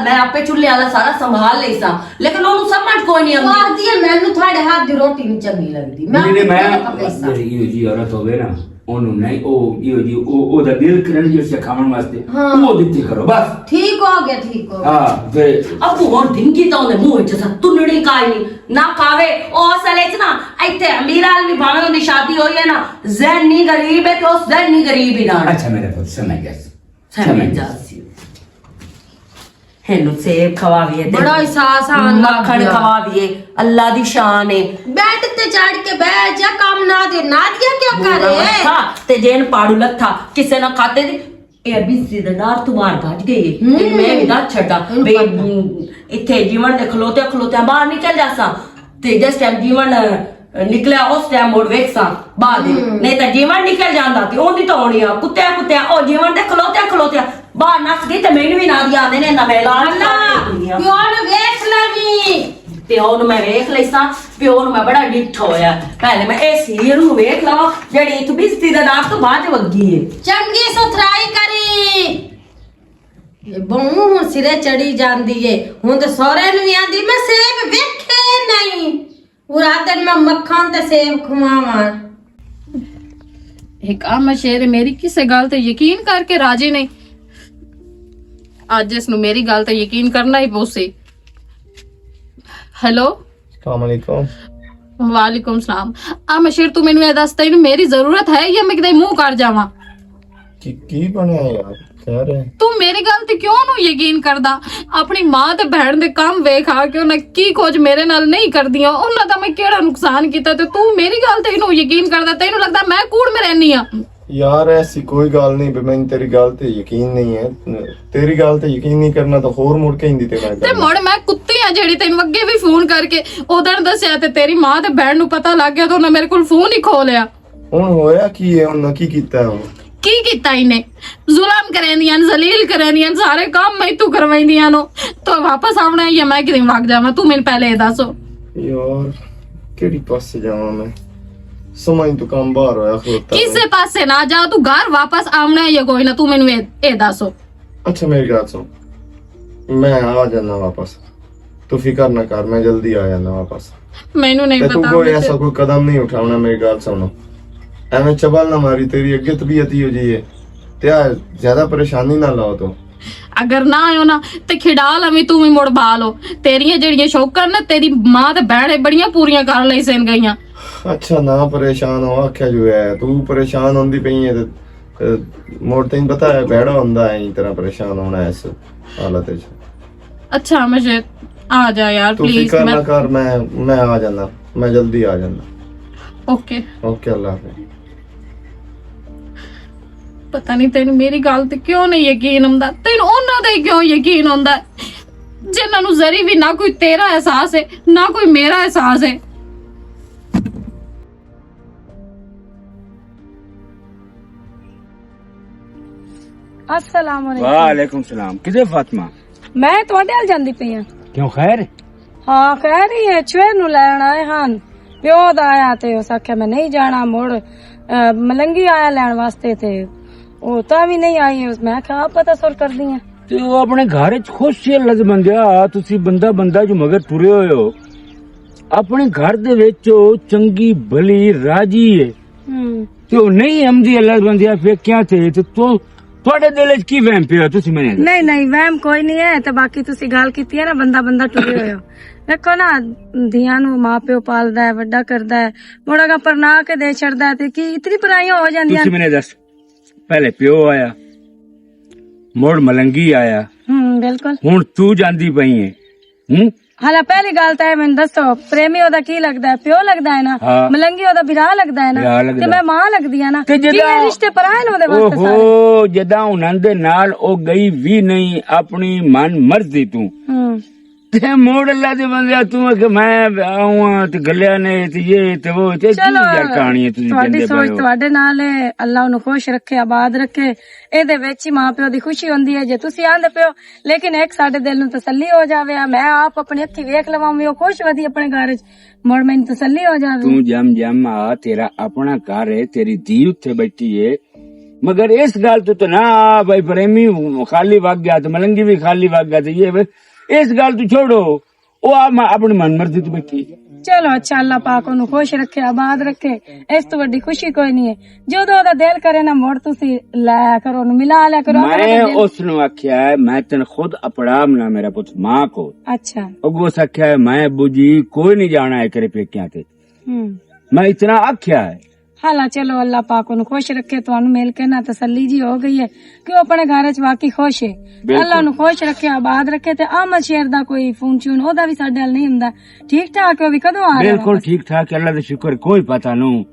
ਮੈਂ ਆਪੇ ਚੁੱਲ੍ਹੇ ਵਾਲਾ ਸਾਰਾ ਸੰਭਾਲ ਲਈ ਸਾਂ ਲੇਕਿਨ ਉਹਨੂੰ ਸਮਝ ਕੋਈ ਨਹੀਂ
ਉਹ
ਆਉਂਦੀ
ਆਖਦੀ ਹੈ ਮੈਨੂੰ ਤੁਹਾਡੇ ਹੱਥ ਦੀ ਰੋਟੀ ਨਹੀਂ ਚੰਗੀ ਲੱਗਦੀ
ਮੈਂ
ਪੈਸਾ
ਜਿਹੜੀ ਇਹੋ ਜੀ ਔਰਤ ਹੋਵੇ ਨਾ ਉਹਨੂੰ ਨਹੀਂ ਉਹ ਇਹੋ ਜੀ ਉਹਦਾ ਦਿਲ ਕਰਨ ਜੀ ਉਸੇ ਖਾਣ ਵਾਸਤੇ ਉਹ ਦਿੱਤੀ ਕਰੋ ਬਸ
ਠੀਕ ਹੋ ਗਿਆ
ਹਾਂ ਤੇ
ਅੱਬੂ ਹੁਣ ਢਿੰਗੀ ਤਾਂ ਉਹਦੇ ਮੂੰਹ ਵਿੱਚ ਤੁੰਨੜੀ ਕਾਈ ਨਾ ਖਾਵੇ ਉਹ ਅਸਲ ਵਿੱਚ ਨਾ ਇੱਥੇ ਅਮੀਰਾਲ ਵੀ ਭਾਵੇਂ ਉਹਦੀ ਸ਼ਾਦੀ ਹੋਈ ਹੈ ਨਾ ਜ਼ਹਿਨੀ ਗਰੀਬ ਹੈ ਤੇ ਉਹ ਜ਼ਹਿਨੀ ਗਰੀਬ ਹੀ ਨਾ
ਅੱਛਾ ਮੇਰੇ ਪੁੱਤ ਸਮਝ ਗਿਆ
ਸਮਝ ਜਾ ਸੀ ਹੈਨੂੰ ਸੇਬ ਖਵਾਵੀਏ
ਬੜਾ ਅਹਿਸਾਸ ਆਉਣ ਲੱਗ
ਮੱਖਣ
ਗਿਆ।
ਖਵਾਵੀਏ ਅੱਲਾ ਦੀ ਸ਼ਾਨ ਹੈ
ਬੈੱਡ ਤੇ ਚੜ ਕੇ ਬਹਿ ਜਾ ਕੰਮ ਨਾ ਦੇ ਨਾ ਦਿਆ ਕਿਉਂ ਕਰੇ
ਲੱਥਾ ਤੇ ਜੇਨ ਪਾੜੂ ਲੱਥਾ ਕਿਸੇ ਨਾ ਖਾਤੇ ਦੀ ਇਹ ਵੀ ਜ਼ਿੰਦਦਾਰ ਤੁਮਾਰ ਘਟ ਗਈ ਤੇ ਮੈਂ ਵੀ ਨਾ ਛੱਡਾ ਬਈ ਇੱਥੇ ਜੀਵਨ ਦੇ ਖਲੋਤੇ ਬਾਹਰ ਨਿਕਲ ਜਾਸਾਂ ਤੇ ਜਿਸ ਟਾਈਮ ਜੀਵਨ ਨਿਕਲਿਆ ਉਸ ਟਾਈਮ ਮੋੜ ਵੇਖਸਾਂ ਬਾਅਦ ਨਹੀਂ ਤਾਂ ਜੀਵਨ ਨਿਕਲ ਜਾਂਦਾ ਤੇ ਉਹਦੀ ਤਾਂ ਹੋਣੀ ਆ ਕੁੱਤੇ ਉਹ ਜੀਵਨ ਦੇ ਖਲੋਤੇ ਬਾਹਰ ਨੱਸ ਗਈ ਤੇ ਮੈਨੂੰ ਵੀ ਨਾ ਦੀ ਆਂਦੇ ਨੇ ਨਵੇਂ ਲਾਲ
ਪਿਓ ਨੂੰ ਵੇਖ ਲਵੀਂ
ਪਿਓ ਨੂੰ ਮੈਂ ਵੇਖ ਲਈਸਾਂ ਪਿਓ ਨੂੰ ਮੈਂ ਬੜਾ ਡਿੱਠ ਹੋਇਆ ਪਹਿਲੇ ਮੈਂ ਇਹ ਸੀਰੀਅਲ ਨੂੰ ਵੇਖ ਲਵਾਂ ਜਿਹੜੀ ਇਥੋਂ ਬਿਸਤੀ ਦਾ ਨਾਮ ਤੋਂ ਬਾਅਦ ਵੱਗੀ ਏ
ਚੰਗੀ ਸੁਥਰਾਈ ਕਰੀ ਇਹ ਬਹੁ ਹੁਣ ਸਿਰੇ ਚੜੀ ਜਾਂਦੀ ਏ ਹੁਣ ਤੇ ਸਹੁਰੇ ਨੂੰ ਵੀ ਆਂਦੀ ਮੈਂ ਸੇਬ ਵੇਖੇ ਨਹੀਂ ਪੂਰਾ ਦਿਨ ਮੈਂ ਮੱਖਣ ਤੇ ਸੇਬ ਖਵਾਵਾਂ
ਇੱਕ ਆਮ ਸ਼ੇਰ ਮੇਰੀ ਕਿਸੇ ਗੱਲ ਤੇ ਯਕੀਨ ਕਰਕੇ ਰਾਜੀ ਨਹੀਂ ਅੱਜ ਇਸ ਨੂੰ ਮੇਰੀ ਗੱਲ ਤੇ ਯਕੀਨ ਕਰਨਾ ਹੀ ਪਊਸੇ ਹੈਲੋ
अस्सलामुअलैकुम
ਵਾਲੇਕੁਮ ਸਲਾਮ ਆ ਮਸ਼ੀਰ ਤੂੰ ਮੈਨੂੰ ਇਹ ਦੱਸ ਤੈਨੂੰ ਮੇਰੀ ਜ਼ਰੂਰਤ ਹੈ ਜਾਂ ਮੈਂ ਕਿਤੇ ਮੂੰਹ ਕਰ ਜਾਵਾਂ
की बनया यार कह रहे
ਤੂੰ ਮੇਰੀ ਗੱਲ ਤੇ ਕਿਉਂ ਨੂੰ ਯਕੀਨ ਕਰਦਾ ਆਪਣੀ ਮਾਂ ਤੇ ਭੈਣ ਦੇ ਕੰਮ ਵੇਖ ਆ ਕਿ ਉਹਨਾਂ ਕੀ ਕੁਝ ਮੇਰੇ ਨਾਲ ਨਹੀਂ ਕਰਦੀਆਂ ਉਹਨਾਂ ਦਾ ਮੈਂ ਕਿਹੜਾ ਨੁਕਸਾਨ ਕੀਤਾ ਤੇ ਤੂੰ ਮੇਰੀ ਗੱਲ ਤੇ ਇਹਨੂੰ ਯਕੀਨ ਕਰਦਾ ਤੈਨੂੰ ਲੱਗਦਾ ਮੈਂ ਕੂੜ ਮੈਂ ਰਹਿਨੀ ਆ
यार ऐसी कोई गल नहीं मैंने तेरी गल ते यकीन नहीं है तेरी गल ते यकीन नहीं करना तो होर मुड़ के हिंदी ते मैं
ਤੇ ਮੁੜ ਮੈਂ ਕੁੱਤੀ ਆ ਜਿਹੜੀ ਤੈਨੂੰ ਅੱਗੇ ਵੀ ਫੋਨ ਕਰਕੇ ਉਦੋਂ ਦੱਸਿਆ ਤੇ ਤੇਰੀ ਮਾਂ ਤੇ ਭੈਣ ਨੂੰ ਪਤਾ ਲੱਗ ਗਿਆ ਤਾਂ ਉਹਨਾਂ ਮੇਰੇ ਕੋਲ ਫੋਨ ਹੀ ਖੋ ਲਿਆ
हुन होया की है हुन की कीता है
ਕੀ ਕੀਤਾ ਇਹਨੇ ਜ਼ੁਲਮ ਕਰੈਂਦੀਆਂ ਜ਼ਲੀਲ ਕਰੈਂਦੀਆਂ ਸਾਰੇ ਕੰਮ ਮੈਂ ਤੂੰ ਕਰਵਾਈਆਂ ਨੂੰ ਤੋ ਵਾਪਸ ਆਉਣਾ ਜਾਂ ਮੈਂ ਕਿਤੇ ਵਗ ਜਾਵਾਂ ਤੂੰ ਮੈਨੂੰ ਪਹਿਲੇ ਇਹ ਦੱਸੋ
यार केड़ी पासे जावां मैं समझ तो काम बाहर होया खलोता
ਕਿਸੇ ਪਾਸੇ ਨਾ ਜਾ ਤੂੰ ਘਰ ਵਾਪਸ ਆਉਣਾ ਜਾਂ ਕੋਈ ਨਾ ਤੂੰ ਮੈਨੂੰ ਇਹ ਦੱਸੋ
अच्छा मेरी बात सुन, मैं आ जाना वापस, तू फिक्र ना कर, मैं जल्दी आ जाना वापस।
ਮੈਨੂੰ ਨਹੀਂ
ते तू
ਪਤਾ
कोई ऐसा कोई कदम नहीं उठाना, मेरी बात सुनो, एवं चबल ना मारी, तेरी अगे तबीयत ही हो जी है, ते ज्यादा परेशानी ना लाओ तू।
ਅਗਰ ਨਾ ਆਇਓ ਨਾ ਤੇ ਖਿਡਾ ਲਵੀਂ ਤੂੰ ਵੀ ਮੁੜ ਬਾ ਲੋ ਤੇਰੀਆਂ ਜਿਹੜੀਆਂ ਸ਼ੌਕਾਂ ਨਾ ਤੇਰੀ ਮਾਂ ਤੇ ਭੈਣੇ ਬੜੀਆਂ ਪੂਰੀਆਂ ਕਰ ਲਈ ਸਨ ਗਈਆਂ।
अच्छा ना परेशान हो, आख्या जो है तू परेशान होंदी पई है ते मोड़ तेन पता है बैड़ा होंदा है इस तरह परेशान होना इस हालत च।
अच्छा मुझे आ जा यार
तू
प्लीज।
फिक्र ना कर, मैं आ जाना, मैं जल्दी आ जाना।
ओके
ओके अल्लाह हाफिज़।
ਪਤਾ ਨਹੀਂ ਤੈਨੂੰ ਮੇਰੀ ਗੱਲ ਤੇ ਕਿਉਂ ਨਹੀਂ ਯਕੀਨ ਹੁੰਦਾ, ਤੈਨੂੰ ਉਹਨਾਂ ਦਾ ਹੀ ਕਿਉਂ ਯਕੀਨ ਹੁੰਦਾ ਜਿਨ੍ਹਾਂ ਨੂੰ ਜ਼ਰੀ ਵੀ ਨਾ ਕੋਈ ਤੇਰਾ ਅਹਿਸਾਸ ਹੈ ਨਾ ਕੋਈ ਮੇਰਾ ਅਹਿਸਾਸ ਹੈ।
अस्सलाम वालेकुम।
वालेकुम सलाम। किधर फातिमा?
मैं ਤੁਹਾਡੇ ਨਾਲ ਜਾਂਦੀ ਪਈ ਆ।
क्यों खैर?
ਹਾਂ ਖੈਰ ਹੀ ਹੈ, ਚਵੇਰ ਨੂੰ ਲੈਣ ਆਏ ਹਨ। ਪਿਓ ਦਾ ਆਇਆ ਤੇ ਉਸ ਆਖਿਆ ਮੈਂ ਨਹੀਂ ਜਾਣਾ, ਮੁੜ ਮਲੰਗੀ ਆਇਆ ਲੈਣ ਵਾਸਤੇ ਤੇ ਉਹ ਤਾਂ ਵੀ ਨਹੀਂ ਆਈ। ਮੈਂ ਕਿਹਾ ਪਤਾ ਸੁਰ ਕਰਦੀ ਆ।
ਤੇ ਉਹ ਆਪਣੇ ਘਰ ਚ ਖੁਸ਼ ਸੀ ਲੱਜ ਬੰਦਿਆ, ਤੁਸੀਂ ਬੰਦਾ ਜੋ ਮਗਰ ਤੁਰੇ ਹੋਏ ਹੋ, ਆਪਣੇ ਘਰ ਦੇ ਵਿੱਚ ਉਹ ਚੰਗੀ ਭਲੀ ਰਾਜੀ ਹੈ ਤੇ ਉਹ ਨਹੀਂ ਹਮਦੀ ਅੱਲਾ ਬੰਦਿਆ ਫੇਕਿਆ ਤੇ ਤੂੰ ਤੁਹਾਡੇ ਦਿਲ ਚ ਕੀ ਵਹਿਮ ਪਿਆ ਤੁਸੀਂ ਮੈਨੂੰ ਦੱਸੋ।
ਨਹੀਂ ਵਹਿਮ ਕੋਈ ਨਹੀਂ ਹੈ। ਤੇ ਬਾਕੀ ਤੁਸੀਂ ਗੱਲ ਕੀਤੀ ਹੈ ਨਾ ਬੰਦਾ ਟੁਰੇ ਹੋਏ ਹੋ। ਵੇਖੋ ਨਾ ਧੀਆਂ ਨੂੰ ਮਾਂ ਪਿਓ ਪਾਲਦਾ ਹੈ, ਵੱਡਾ ਕਰਦਾ ਹੈ, ਮੁੜਾਗਾ ਪਰਨਾ ਕੇ ਦੇ ਛੱਡਦਾ ਹੈ ਤੇ ਕੀ ਇਤਨੀ ਪਰਾਈਆਂ ਹੋ ਜਾਂਦੀਆਂ।
ਤੁਸੀਂ ਮੈਨੂੰ ਦੱਸ, ਪਹਿਲੇ ਪਿਓ ਆਇਆ, ਮੁੜ ਮਲੰਗੀ ਆਇਆ,
ਬਿਲਕੁਲ।
ਹੁਣ ਤੂੰ ਜਾਂਦੀ ਪਈ ਹੈ।
ਹਾਲਾ ਪਹਿਲੀ ਗੱਲ ਤਾਂ ਇਹ ਮੈਨੂੰ ਦੱਸੋ, ਪ੍ਰੇਮੀ ਉਹਦਾ ਕੀ ਲੱਗਦਾ ਹੈ? ਪਿਓ ਲੱਗਦਾ ਹੈ ਨਾ, ਮਲੰਗੀ ਉਹਦਾ ਬਿਰਾ ਲੱਗਦਾ ਹੈ ਨਾ, ਤੇ ਮੈਂ ਮਾਂ ਲੱਗਦੀ ਆ ਨਾ। ਕੀ ਇਹ ਰਿਸ਼ਤੇ ਪਰਾਏ ਨੇ ਉਹਦੇ ਵਾਸਤੇ ਸਾਰੇ?
ਓਹੋ ਜਦਾਂ ਉਹਨਾਂ ਦੇ ਨਾਲ ਉਹ ਗਈ ਵੀ ਨਹੀਂ, ਆਪਣੀ ਮਨ ਮਰਜ਼ੀ ਤੂੰ ਤੇ ਮੋੜ ਅੱਲਾ ਦੇ ਬੰਦਿਆ ਤੂੰ ਕਿ ਮੈਂ ਆਉਂ ਤੇ ਗੱਲਿਆ ਨੇ ਤੇ ਇਹ ਤੇ ਉਹ ਤੇ ਕੀ ਯਾਰ ਕਹਾਣੀ ਹੈ ਤੁਸੀਂ
ਤੁਹਾਡੀ
ਕਹਿੰਦੇ
ਸੋਚ
ਪਏ ਹੋ।
ਤੁਹਾਡੇ ਨਾਲ ਹੈ, ਅੱਲਾ ਉਹਨੂੰ ਖੁਸ਼ ਰੱਖੇ, ਆਬਾਦ ਰੱਖੇ, ਇਹਦੇ ਵਿੱਚ ਹੀ ਮਾਂ ਪਿਓ ਦੀ ਖੁਸ਼ੀ ਹੁੰਦੀ ਹੈ ਜੇ ਤੁਸੀਂ ਆਂਦੇ ਪਿਓ। ਲੇਕਿਨ ਇੱਕ ਸਾਡੇ ਦਿਲ ਨੂੰ ਤਸੱਲੀ ਹੋ ਜਾਵੇ, ਮੈਂ ਆਪ ਆਪਣੀ ਅੱਖੀ ਵੇਖ ਲਵਾਂ ਵੀ ਉਹ ਖੁਸ਼ ਵਧੀ ਆਪਣੇ ਘਰ ਚ, ਮੁੜ ਮੈਨੂੰ ਤਸੱਲੀ ਹੋ ਜਾਵੇ।
ਤੂੰ ਜਮ ਆ, ਤੇਰਾ ਆਪਣਾ ਘਰ ਹੈ, ਤੇਰੀ ਧੀ ਉੱਥੇ ਬੈਠੀ ਹੈ, ਮਗਰ ਇਸ ਗੱਲ ਤੋਂ ਤਾਂ ਨਾ ਭਾਈ ਪ੍ਰੇਮੀ ਖਾਲੀ ਵਗ ਗਿਆ ਤੇ ਮਲੰਗੀ ਵੀ ਖਾਲੀ ਵਗ ਗਿਆ ਤੇ ਇਹ ਇਸ ਗੱਲ ਤੋਂ ਛੋੜੋ, ਉਹ ਆਪਣੀ ਮਨ ਮਰਜ਼ੀ ਤੋਂ ਬੈਠੀ।
ਚਲੋ ਅੱਛਾ, ਅੱਲਾ ਪਾਕ ਉਹਨੂੰ ਖੁਸ਼ ਰੱਖੇ, ਆਬਾਦ ਰੱਖੇ, ਇਸ ਤੋਂ ਵੱਡੀ ਖੁਸ਼ੀ ਕੋਈ ਨਹੀਂ ਹੈ। ਜਦੋਂ ਉਹਦਾ ਦਿਲ ਕਰੇ ਨਾ ਮੁੜ ਤੁਸੀਂ ਲੈ ਕਰੋ, ਉਹਨੂੰ ਮਿਲਾ ਲਿਆ ਕਰੋ।
ਮੈਂ ਉਸ ਨੂੰ ਆਖਿਆ ਮੈਂ ਤੈਨੂੰ ਖੁਦ ਅਪੜਾਮ ਨਾ ਮੇਰਾ ਪੁੱਤ ਮਾਂ ਕੋ।
ਅੱਛਾ
ਅੱਗੋਂ ਆਖਿਆ ਮੈਂ ਅੱਬੂ ਜੀ ਕੋਈ ਨਹੀਂ ਜਾਣਾ ਹੈ ਤੇਰੇ ਪੇਕਿਆਂ ਤੇ, ਮੈਂ ਇਤਨਾ ਆਖਿਆ ਹੈ।
ਹਾਲਾ ਚਲੋ ਅੱਲਾ ਪਾਕ ਉਹਨੂੰ ਖੁਸ਼ ਰੱਖੇ, ਤੁਹਾਨੂੰ ਮਿਲ ਕੇ ਨਾ ਤਸੱਲੀ ਜੀ ਹੋ ਗਈ ਹੈ ਕਿ ਉਹ ਆਪਣੇ ਘਰ ਚ ਵਾਕਈ ਖੁਸ਼ ਹੈ। ਅੱਲਾ ਨੂੰ ਖੁਸ਼ ਰੱਖੇ, ਆਬਾਦ ਰੱਖੇ। ਤੇ ਆਮਦ ਸ਼ੇਰ ਦਾ ਕੋਈ ਫੋਨ ਚੂਨ ਉਹਦਾ ਵੀ ਸਾਡੇ ਨਾਲ ਨਹੀਂ ਹੁੰਦਾ, ਠੀਕ ਠਾਕ? ਉਹ ਵੀ ਕਦੋਂ ਆ ਰਿਹਾ?
ਬਿਲਕੁਲ ਠੀਕ ਠਾਕ, ਅੱਲਾ ਦਾ ਸ਼ੁਕਰ, ਕੋਈ ਪਤਾ ਨੂੰ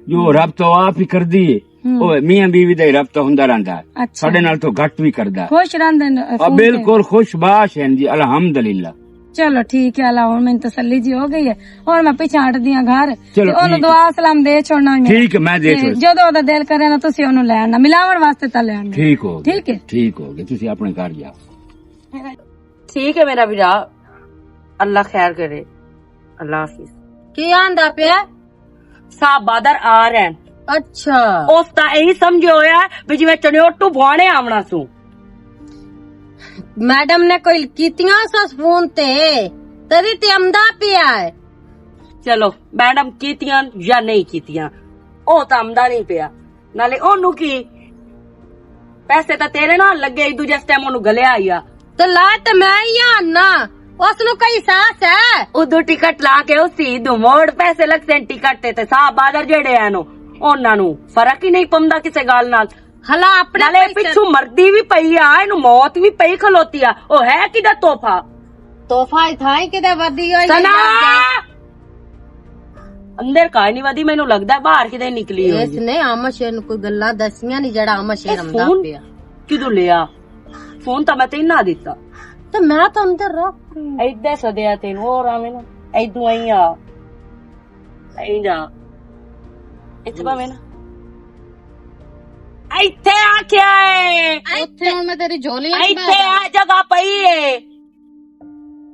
ਜੋ ਰੱਬ ਤੋਂ ਆਪ ਹੀ ਕਰਦੀ ਹੈ। ਉਹ ਮੀਆਂ ਬੀਵੀ ਦਾ ਰਬਤਾ ਹੁੰਦਾ ਰਹਿੰਦਾ, ਸਾਡੇ ਨਾਲ ਤੋਂ ਘੱਟ ਵੀ ਕਰਦਾ।
ਖੁਸ਼ ਰਹਿੰਦੇ ਨੇ?
ਬਿਲਕੁਲ ਖੁਸ਼ਬਾਸ਼ ਹੈ ਜੀ, ਅਲਹਮਦੁਲਿਲਾ।
चलो ठीक है अल्लाह, हुण मैनू तसल्ली जी हो गई है। हुण मैं पिछे हटदी हां घर,
चलो
ओनू दुआ सलाम दे छोड़ना।
ठीक है, मैं दे छोड़।
जदों ओदा दिल करे ना तुसी ओनू ले आना, मिलावण वास्ते ता ले आना।
ठीक हो गया,
ठीक है,
ठीक हो गया। तुसी अपने घर जाओ।
ठीक है मेरा वीरा, अल्लाह खैर करे। अल्लाह हाफिज।
की आंदा पिया?
साहब बादर आ रहे हैं।
अच्छा
उस ता यही समझो होया भी जिवें चनियोटू बुआणे आवना सू।
मैडम ने कोई कीतियां सस फोन ते तरी ते आंदा पिया है।
चलो मैडम कीतियां या नहीं कीतियां, ओ तां आंदा नहीं पिया। नाले ओनू की पैसे तां तेरे नाल लगे, एक दूजे टाइम ओनू गले आईया
तो ला ते मैं ही आना, उसनु कई सास है।
उदू टिकट ला के उसी दू मोड़ पैसे लगते टिकट ते साहब बादर जेड़े हैं ओना नू फर्क ही नहीं पौंदा किसे गल नाल।
हला अपने
नाले पिछू मरदी भी पई आ, इनू मौत भी पई खलोती आ। ओ है किदा तोहफा?
तोहफा थाई किदे वदी होई
सना अंदर काई नहीं वदी, मैनू लगदा बाहर किदे निकली होई।
इसने आमशेर नु कोई गल्ला दसियां नहीं जड़ा आमशेर आंदा पिया।
किदू लिया फोन? तां मैं तेन ना दिता
ते मैं तो अंदर रख
ऐदे सदया तेनू और आवे ना ऐदू आई आ आई जा इत्थे भावे ना ਇੱਥੇ ਆਖਿਆ ਏ।
ਉੱਥੇ ਹੁਣ ਮੈਂ ਤੇਰੀ ਝੋਲੀ
ਇੱਥੇ ਆ ਜਗ੍ਹਾ ਪਈ ਏ।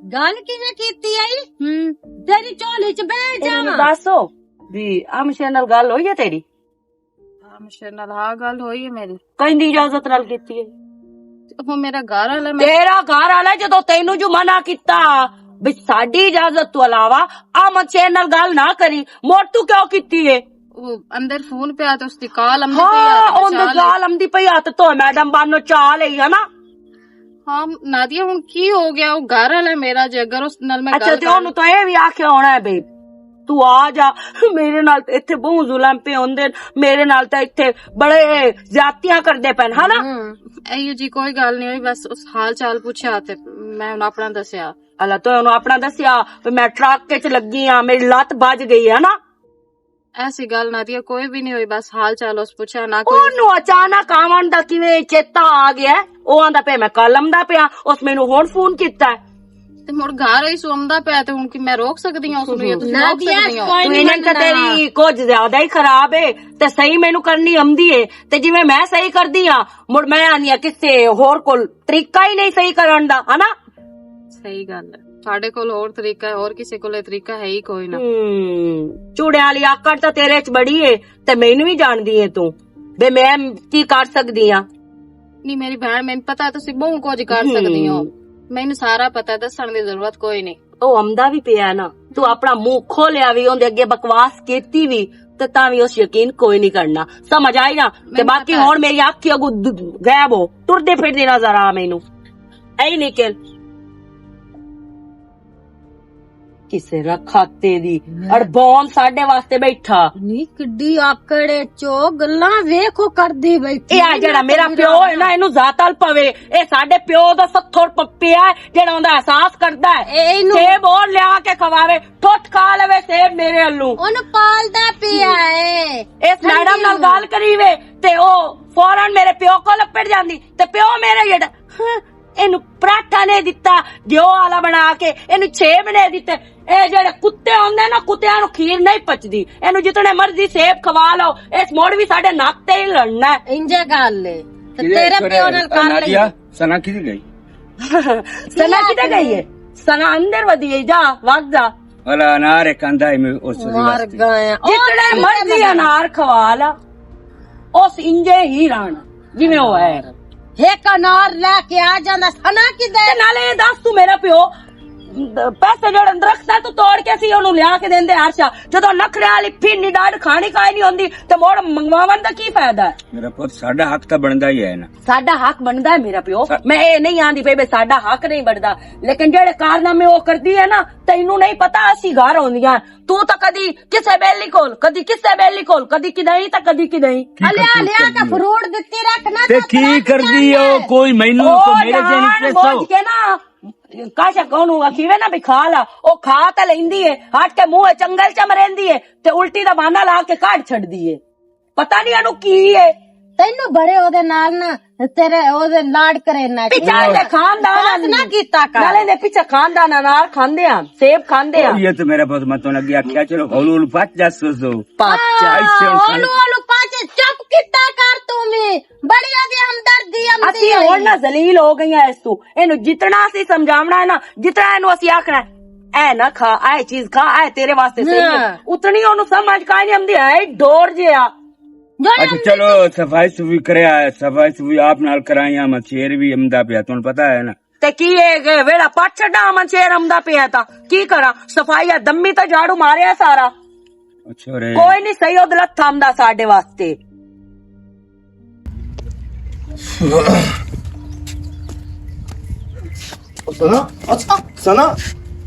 गल किने कीती आई? तेरी झोली च बैठ जावा।
ਦੱਸੋ ਵੀ ਆਮਸ਼ੇ ਨਾਲ ਗੱਲ ਹੋਈ ਹੈ ਤੇਰੀ?
ਆਮਸ਼ੇਰ ਨਾਲ ਹਾਂ ਗੱਲ ਹੋਈ ਹੈ ਮੇਰੀ।
ਕਹਿੰਦੀ ਇਜਾਜ਼ਤ ਨਾਲ ਕੀਤੀ ਹੈ
ਉਹ ਮੇਰਾ ਘਰ ਵਾਲਾ
ਤੇਰਾ ਘਰ ਵਾਲਾ ਜਦੋਂ ਤੈਨੂੰ ਜੋ ਮਨਾ ਕੀਤਾ ਵੀ ਸਾਡੀ ਇਜਾਜ਼ਤ ਤੋਂ ਇਲਾਵਾ ਅਮਨ ਸ਼ੇਰ ਨਾਲ ਗੱਲ ਨਾ ਕਰੀ, ਮੋੜ ਤੂੰ ਕਿਉਂ ਕੀਤੀ ਏ?
ਉਹ ਅੰਦਰ ਫੋਨ ਪਿਆ ਤੇ ਉਸਦੀ ਕਾਲ ਆਮਦੀ
ਹਾਂ ਉਹਦੇ ਗੱਲ ਆਮਦੀ ਪਈ ਆ ਤੇ ਤੋ ਮੈਡਮ ਬਾਨੋ ਚਾਹ ਲਈ ਹੈ ਨਾ।
ਹਾਂ ਨਾਦੀਆ ਹੁਣ ਕੀ ਹੋ ਗਿਆ, ਉਹ ਘਰ ਵਾਲਾ ਮੇਰਾ, ਜੇ ਅਗਰ ਉਸ ਨਾਲ ਮੈਂ
ਅੱਛਾ ਤੇ ਉਹਨੂੰ ਤਾਂ ਇਹ ਵੀ ਆਖਿਆ ਹੋਣਾ ਹੈ ਬਈ ਤੂੰ ਆ ਜਾ ਮੇਰੇ ਨਾਲ, ਇੱਥੇ ਬਹੁਤ ਜ਼ੁਲਮ ਪਏ ਹੁੰਦੇ, ਮੇਰੇ ਨਾਲ ਤਾਂ ਇੱਥੇ ਬੜੇ ਜ਼ਿਆਦਤੀਆਂ ਕਰਦੇ ਪੈਣ ਹਨਾ।
ਇਹੋ ਜੀ ਕੋਈ ਗੱਲ ਨਹੀਂ ਹੋਈ, ਬਸ ਉਸ ਹਾਲ ਚਾਲ ਪੁੱਛਿਆ ਤੇ ਮੈਂ ਉਹਨੂੰ ਆਪਣਾ ਦੱਸਿਆ।
ਅੱਲਾ ਤੋ ਉਹਨੂੰ ਆਪਣਾ ਦੱਸਿਆ ਵੀ ਮੈਂ ਟਰੱਕ ਚ ਲੱਗੀ ਆ, ਮੇਰੀ ਲੱਤ ਵੱਜ ਗਈ ਹੈ ਨਾ।
ਐਸੀ ਗੱਲ ਨਾਦੀਆ ਕੋਈ ਵੀ ਨਹੀਂ ਹੋਈ, ਬਸ ਹਾਲ ਚਾਲ ਉਸ ਪੁੱਛਿਆ ਨਾ ਕੋਈ।
ਉਹਨੂੰ ਅਚਾਨਕ ਆਵਣ ਦਾ ਕਿਵੇਂ ਚੇਤਾ ਆ ਗਿਆ? ਉਹ ਆਂਦਾ ਪਿਆ ਮੈਂ ਕੱਲ ਆਉਂਦਾ ਪਿਆ, ਉਸ ਮੈਨੂੰ ਹੁਣ ਫੋਨ ਕੀਤਾ
ਤੇ ਮੁੜ ਘਰ ਹੀ ਸੁਣਦਾ ਪਿਆ ਤੇ ਹੁਣ ਕਿ ਮੈਂ ਰੋਕ ਸਕਦੀ ਹਾਂ ਉਸ ਨੂੰ? ਤੁਸੀਂ ਰੋਕ ਸਕਦੀ ਹੋ?
ਤੂੰ ਇਹਨਾਂ ਤਾਂ ਤੇਰੀ ਕੁਝ ਜ਼ਿਆਦਾ ਹੀ ਖਰਾਬ ਏ ਤੇ ਸਹੀ ਮੈਨੂੰ ਕਰਨੀ ਆਉਂਦੀ ਏ, ਤੇ ਜਿਵੇਂ ਮੈਂ ਸਹੀ ਕਰਦੀ ਆ ਮੁੜ ਮੈਂ ਆਨੀ ਆ ਕਿਸੇ ਹੋਰ ਕੋਲ ਤਰੀਕਾ ਹੀ ਨਹੀਂ ਸਹੀ ਕਰਨ ਦਾ ਹਨਾ।
ਸਹੀ ਗੱਲ ਹੈ, ਸਾਡੇ ਕੋਲ ਹੋਰ ਤਰੀਕਾ ਹੈ, ਹੋਰ ਕਿਸੇ ਕੋਲ ਇਹ ਤਰੀਕਾ ਹੈ ਹੀ ਕੋਈ ਨਾ।
ਚੂੜਿਆਂ ਵਾਲੀ ਆਕੜ ਤਾਂ ਤੇਰੇ ਚ ਬੜੀ ਏ ਤੇ ਮੈਨੂੰ ਵੀ ਜਾਣਦੀ ਏ ਤੂੰ ਬੇ ਮੈਂ ਕੀ ਕਰ ਸਕਦੀ ਆ।
ਨਹੀਂ ਮੇਰੀ ਭੈਣ, ਮੈਨੂੰ ਪਤਾ ਤੁਸੀਂ ਬਹੁਤ ਕੁਝ ਕਰ ਸਕਦੀ ਹੋ, ਮੈਨੂੰ ਸਾਰਾ ਪਤਾ, ਦੱਸਣ ਦੀ ਜ਼ਰੂਰਤ ਕੋਈ ਨਹੀਂ।
ਉਹ ਆਮਦਾ ਵੀ ਪਿਆ ਨਾ, ਤੂੰ ਆਪਣਾ ਮੂੰਹ ਖੋਲਿਆ ਵੀ, ਉਹਦੇ ਅੱਗੇ ਬਕਵਾਸ ਕੀਤੀ ਵੀ ਤੇ ਤਾਂ ਵੀ ਉਸ ਯਕੀਨ ਕੋਈ ਨਹੀਂ ਕਰਨਾ, ਸਮਝ ਆਈ ਨਾ। ਤੇ ਬਾਕੀ ਹੁਣ ਮੇਰੀ ਅੱਖੀ ਅਗੂ ਗਾਇਬ ਹੋ, ਟੁਰਦੇ ਫਿਰਦੇ ਨਜ਼ਰ ਆ ਮੈਨੂੰ ਐ ਨਿਕਲ ਕਿਸੇ ਰਖਾਤੇ ਦੀ ਅੜਬੌਨ ਸਾਡੇ ਵਾਸਤੇ ਬੈਠਾ
ਨੀ ਕਿੱਡੀ ਆਕੜੇ ਚੋ ਗੱਲਾਂ ਵੇਖੋ ਕਰਦੀ ਬੈਠੀ।
ਇਹ ਆ ਜਿਹੜਾ ਮੇਰਾ ਪਿਓ ਹੈ ਨਾ, ਇਹਨੂੰ ਜ਼ਾਤਲ ਪਵੇ, ਇਹ ਸਾਡੇ ਪਿਓ ਦਾ ਸੱਥੋਰ ਪੱਪਿਆ ਹੈ ਜਿਹੜਾ ਉਹਦਾ ਅਹਿਸਾਸ ਕਰਦਾ ਹੈ। ਸੇਬ ਹੋਰ ਲਿਆ ਕੇ ਖਵਾਵੇ, ਠੁੱਠ ਖਾ ਲਵੇ ਸੇਬ ਮੇਰੇ ਵੱਲੋਂ,
ਉਹਨੂੰ ਪਾਲਦਾ ਪਿਆ ਏ।
ਇਸ ਮੈਡਮ ਨਾਲ ਗੱਲ ਕਰੀਵੇ ਤੇ ਉਹ ਫੌਰਨ ਮੇਰੇ ਪਿਓ ਕੋਲ ਲੱਪੜ ਜਾਂਦੀ ਤੇ ਪਿਓ ਮੇਰੇ ਜਿਹੜਾ ਇਹਨੂੰ ਪਰਾਠਾ ਨੇ ਦਿੱਤਾ ਘਿਓ ਵਾਲਾ ਬਣਾ ਕੇ, ਇਹਨੂੰ 6 ਬਣੇ ਦਿੱਤੇ। ਇਹ ਜਿਹੜੇ ਕੁੱਤੇ ਹੁੰਦੇ ਨਾ, ਕੁੱਤਿਆਂ ਨੂੰ ਖੀਰ ਨਹੀਂ ਪਚਦੀ, ਇਹਨੂੰ ਜਿਤਨੇ ਮਰਜ਼ੀ ਸੇਬ ਖਵਾ ਲਓ, ਇਸ ਮੋੜ ਵੀ ਸਾਡੇ ਨੱਕ ਤੇ ਹੀ ਲੜਨਾ
ਇੰਜੇ ਗੱਲ ਏ ਤੇ ਤੇਰੇ ਪਿਓ ਨਾਲ ਕਰ ਲਈ।
ਸਨਾ ਕਿਧਰ ਗਈ?
ਸਨਾ ਕਿਤੇ ਗਈ ਹੈ? ਸਨਾ ਅੰਦਰ ਵਧੀ ਹੈ, ਜਾ ਵਗ ਜਾ।
ਵਾਲਾ ਅਨਾਰ ਕੰਦਾ ਹੈ ਉਸ
ਮਰ ਗਏ
ਜਿਤਨੇ ਮਰਜ਼ੀ ਅਨਾਰ ਖਵਾ ਲਾ, ਉਸ ਇੰਜੇ ਹੀ ਰਹਿਣਾ ਜਿਵੇਂ ਉਹ ਹੈ।
ਇੱਕ ਅਨਾਰ ਲੈ ਕੇ ਆ ਜਾਂਦਾ ਸਨਾ ਕਿਦੇ
ਤੇ ਨਾਲੇ ਇਹ ਦੱਸ ਤੂੰ ਮੇਰਾ ਪਿਓ ਪੈਸੇ ਜਿਹੜੇ ਦਰਖਤਾਂ ਤੋਂ ਤੋੜ ਕੇ ਸੀ ਉਹਨੂੰ ਲਿਆ ਕੇ ਦਿੰਦੇ ਹਰਸ਼ਾ, ਜਦੋਂ ਨਖਰੇ ਵਾਲੀ ਫਿੰਨੀ ਡਾਢ ਖਾਣੀ ਕਾਈ ਨਹੀਂ ਹੁੰਦੀ ਤੇ ਮੋੜ ਮੰਗਵਾਉਣ ਦਾ ਕੀ ਫਾਇਦਾ ਹੈ?
ਮੇਰਾ ਪੁੱਤ ਸਾਡਾ ਹੱਕ ਤਾਂ ਬਣਦਾ ਹੀ ਹੈ ਨਾ।
ਸਾਡਾ ਹੱਕ ਬਣਦਾ ਹੈ ਮੇਰਾ ਪਿਓ, ਮੈਂ ਇਹ ਨਹੀਂ ਆਂਦੀ ਪਈ ਸਾਡਾ ਹੱਕ ਨਹੀਂ ਬਣਦਾ, ਲੇਕਿਨ ਜਿਹੜੇ ਕਾਰਨਾਮੇ ਉਹ ਕਰਦੀ ਹੈ ਨਾ ਤੈਨੂੰ ਨਹੀਂ ਪਤਾ ਅਸੀਂ ਘਰ ਆਉਂਦੀਆਂ, ਤੂੰ ਤਾਂ ਕਦੀ ਕਿਸੇ ਬੇਲੀ ਕੋਲ, ਕਦੀ ਕਿਸੇ ਬੇਲੀ ਕੋਲ, ਕਦੀ ਕਿਦਾਈ ਤਾਂ ਕਦੀ ਕਿਦਾਈ
ਲਿਆ ਕੇ ਫਰੂਟ ਦਿੱਤੀ ਰੱਖਣਾ
ਤੇ ਕੀ ਕਰਦੀ ਓ ਕੋਈ ਮੈਨੂੰ ਕੋ ਮੇਰੇ ਜੇ ਨਹੀਂ
ਬੋਝ ਕੇ ਨਾ ਕਾਸ਼ਾ ਕੋਨੂੰ ਅਖੀਵੇ ਨਾ ਵੀ ਖਾ ਲਾ, ਉਹ ਖਾ ਤਾਂ ਲੈਂਦੀ ਏ, ਹੱਟ ਕੇ ਮੂੰਹ ਚੰਗਲ ਚ ਮਰੇਂਦੀ ਏ ਤੇ ਉਲਟੀ ਦਾ ਬਹਾਨਾ ਲਾ ਕੇ ਕੱਢ ਛੱਡਦੀ ਏ, ਪਤਾ ਨਹੀਂ ਇਹਨੂੰ ਕੀ ਏ।
ਤੈਨੂੰ ਬੜੇ ਉਹਦੇ ਨਾਲ ਨਾ ਤੇਰੇ ਉਹਦੇ ਲਾਡ ਕਰੇ ਨਾ
ਪਿੱਛੇ ਦੇ ਖਾਨਦਾਨ
ਨਾ ਕੀਤਾ ਕਰ
ਨਾਲੇ ਦੇ ਪਿੱਛੇ ਖਾਨਦਾਨ ਅਨਾਰ ਖਾਂਦੇ ਆ, ਸੇਬ ਖਾਂਦੇ ਆ।
ਇਹ ਤਾਂ ਮੇਰਾ ਬਹੁਤ ਮਤੋਂ ਲੱਗਿਆ ਆਖਿਆ ਚਲੋ ਹੌਲੂ ਪੱਚ ਜਾ ਸੋ
ਪਾਚਾ
ਉਹਨੂੰ ਪਾਚੇ ਚੁੱਪ ਕੀਤਾ ਕਰ ਤੂੰ ਵੀ, ਬੜੀ ਉਹਦੀ ਹਮਦਰਦੀ ਆਉਂਦੀ
ਅਸੀਂ ਹੁਣ ਨਾ ਜ਼ਲੀਲ ਹੋ ਗਈਆਂ ਇਸ ਤੋਂ, ਇਹਨੂੰ ਜਿਤਨਾ ਅਸੀਂ ਸਮਝਾਉਣਾ ਹੈ ਨਾ, ਜਿਤਨਾ ਇਹਨੂੰ ਅਸੀਂ ਆਖਣਾ ਐ ਨਾ ਖਾ, ਐ ਚੀਜ਼ ਖਾ, ਐ ਤੇਰੇ ਵਾਸਤੇ ਸਹੀ ਹੈ, ਉਤਨੀ ਉਹਨੂੰ ਸਮਝ ਕਾਈ ਨਹੀਂ ਆਉਂਦੀ ਹੈ ਡੋਰ ਜਿਆ।
अच्छा चलो सफाई सुफी करे, सफाई सुफी आप नाल कराइया मछेर भी अमदा पिया तुम पता है ना।
ते की वेड़ा पट छड़ा मछेर अमदा पिया था की करा, सफाई दम्मी तो झाड़ू मारे सारा।
अच्छा रे
कोई नहीं सही उद लत्था आमदा साडे वास्ते।
सना अच्छा सना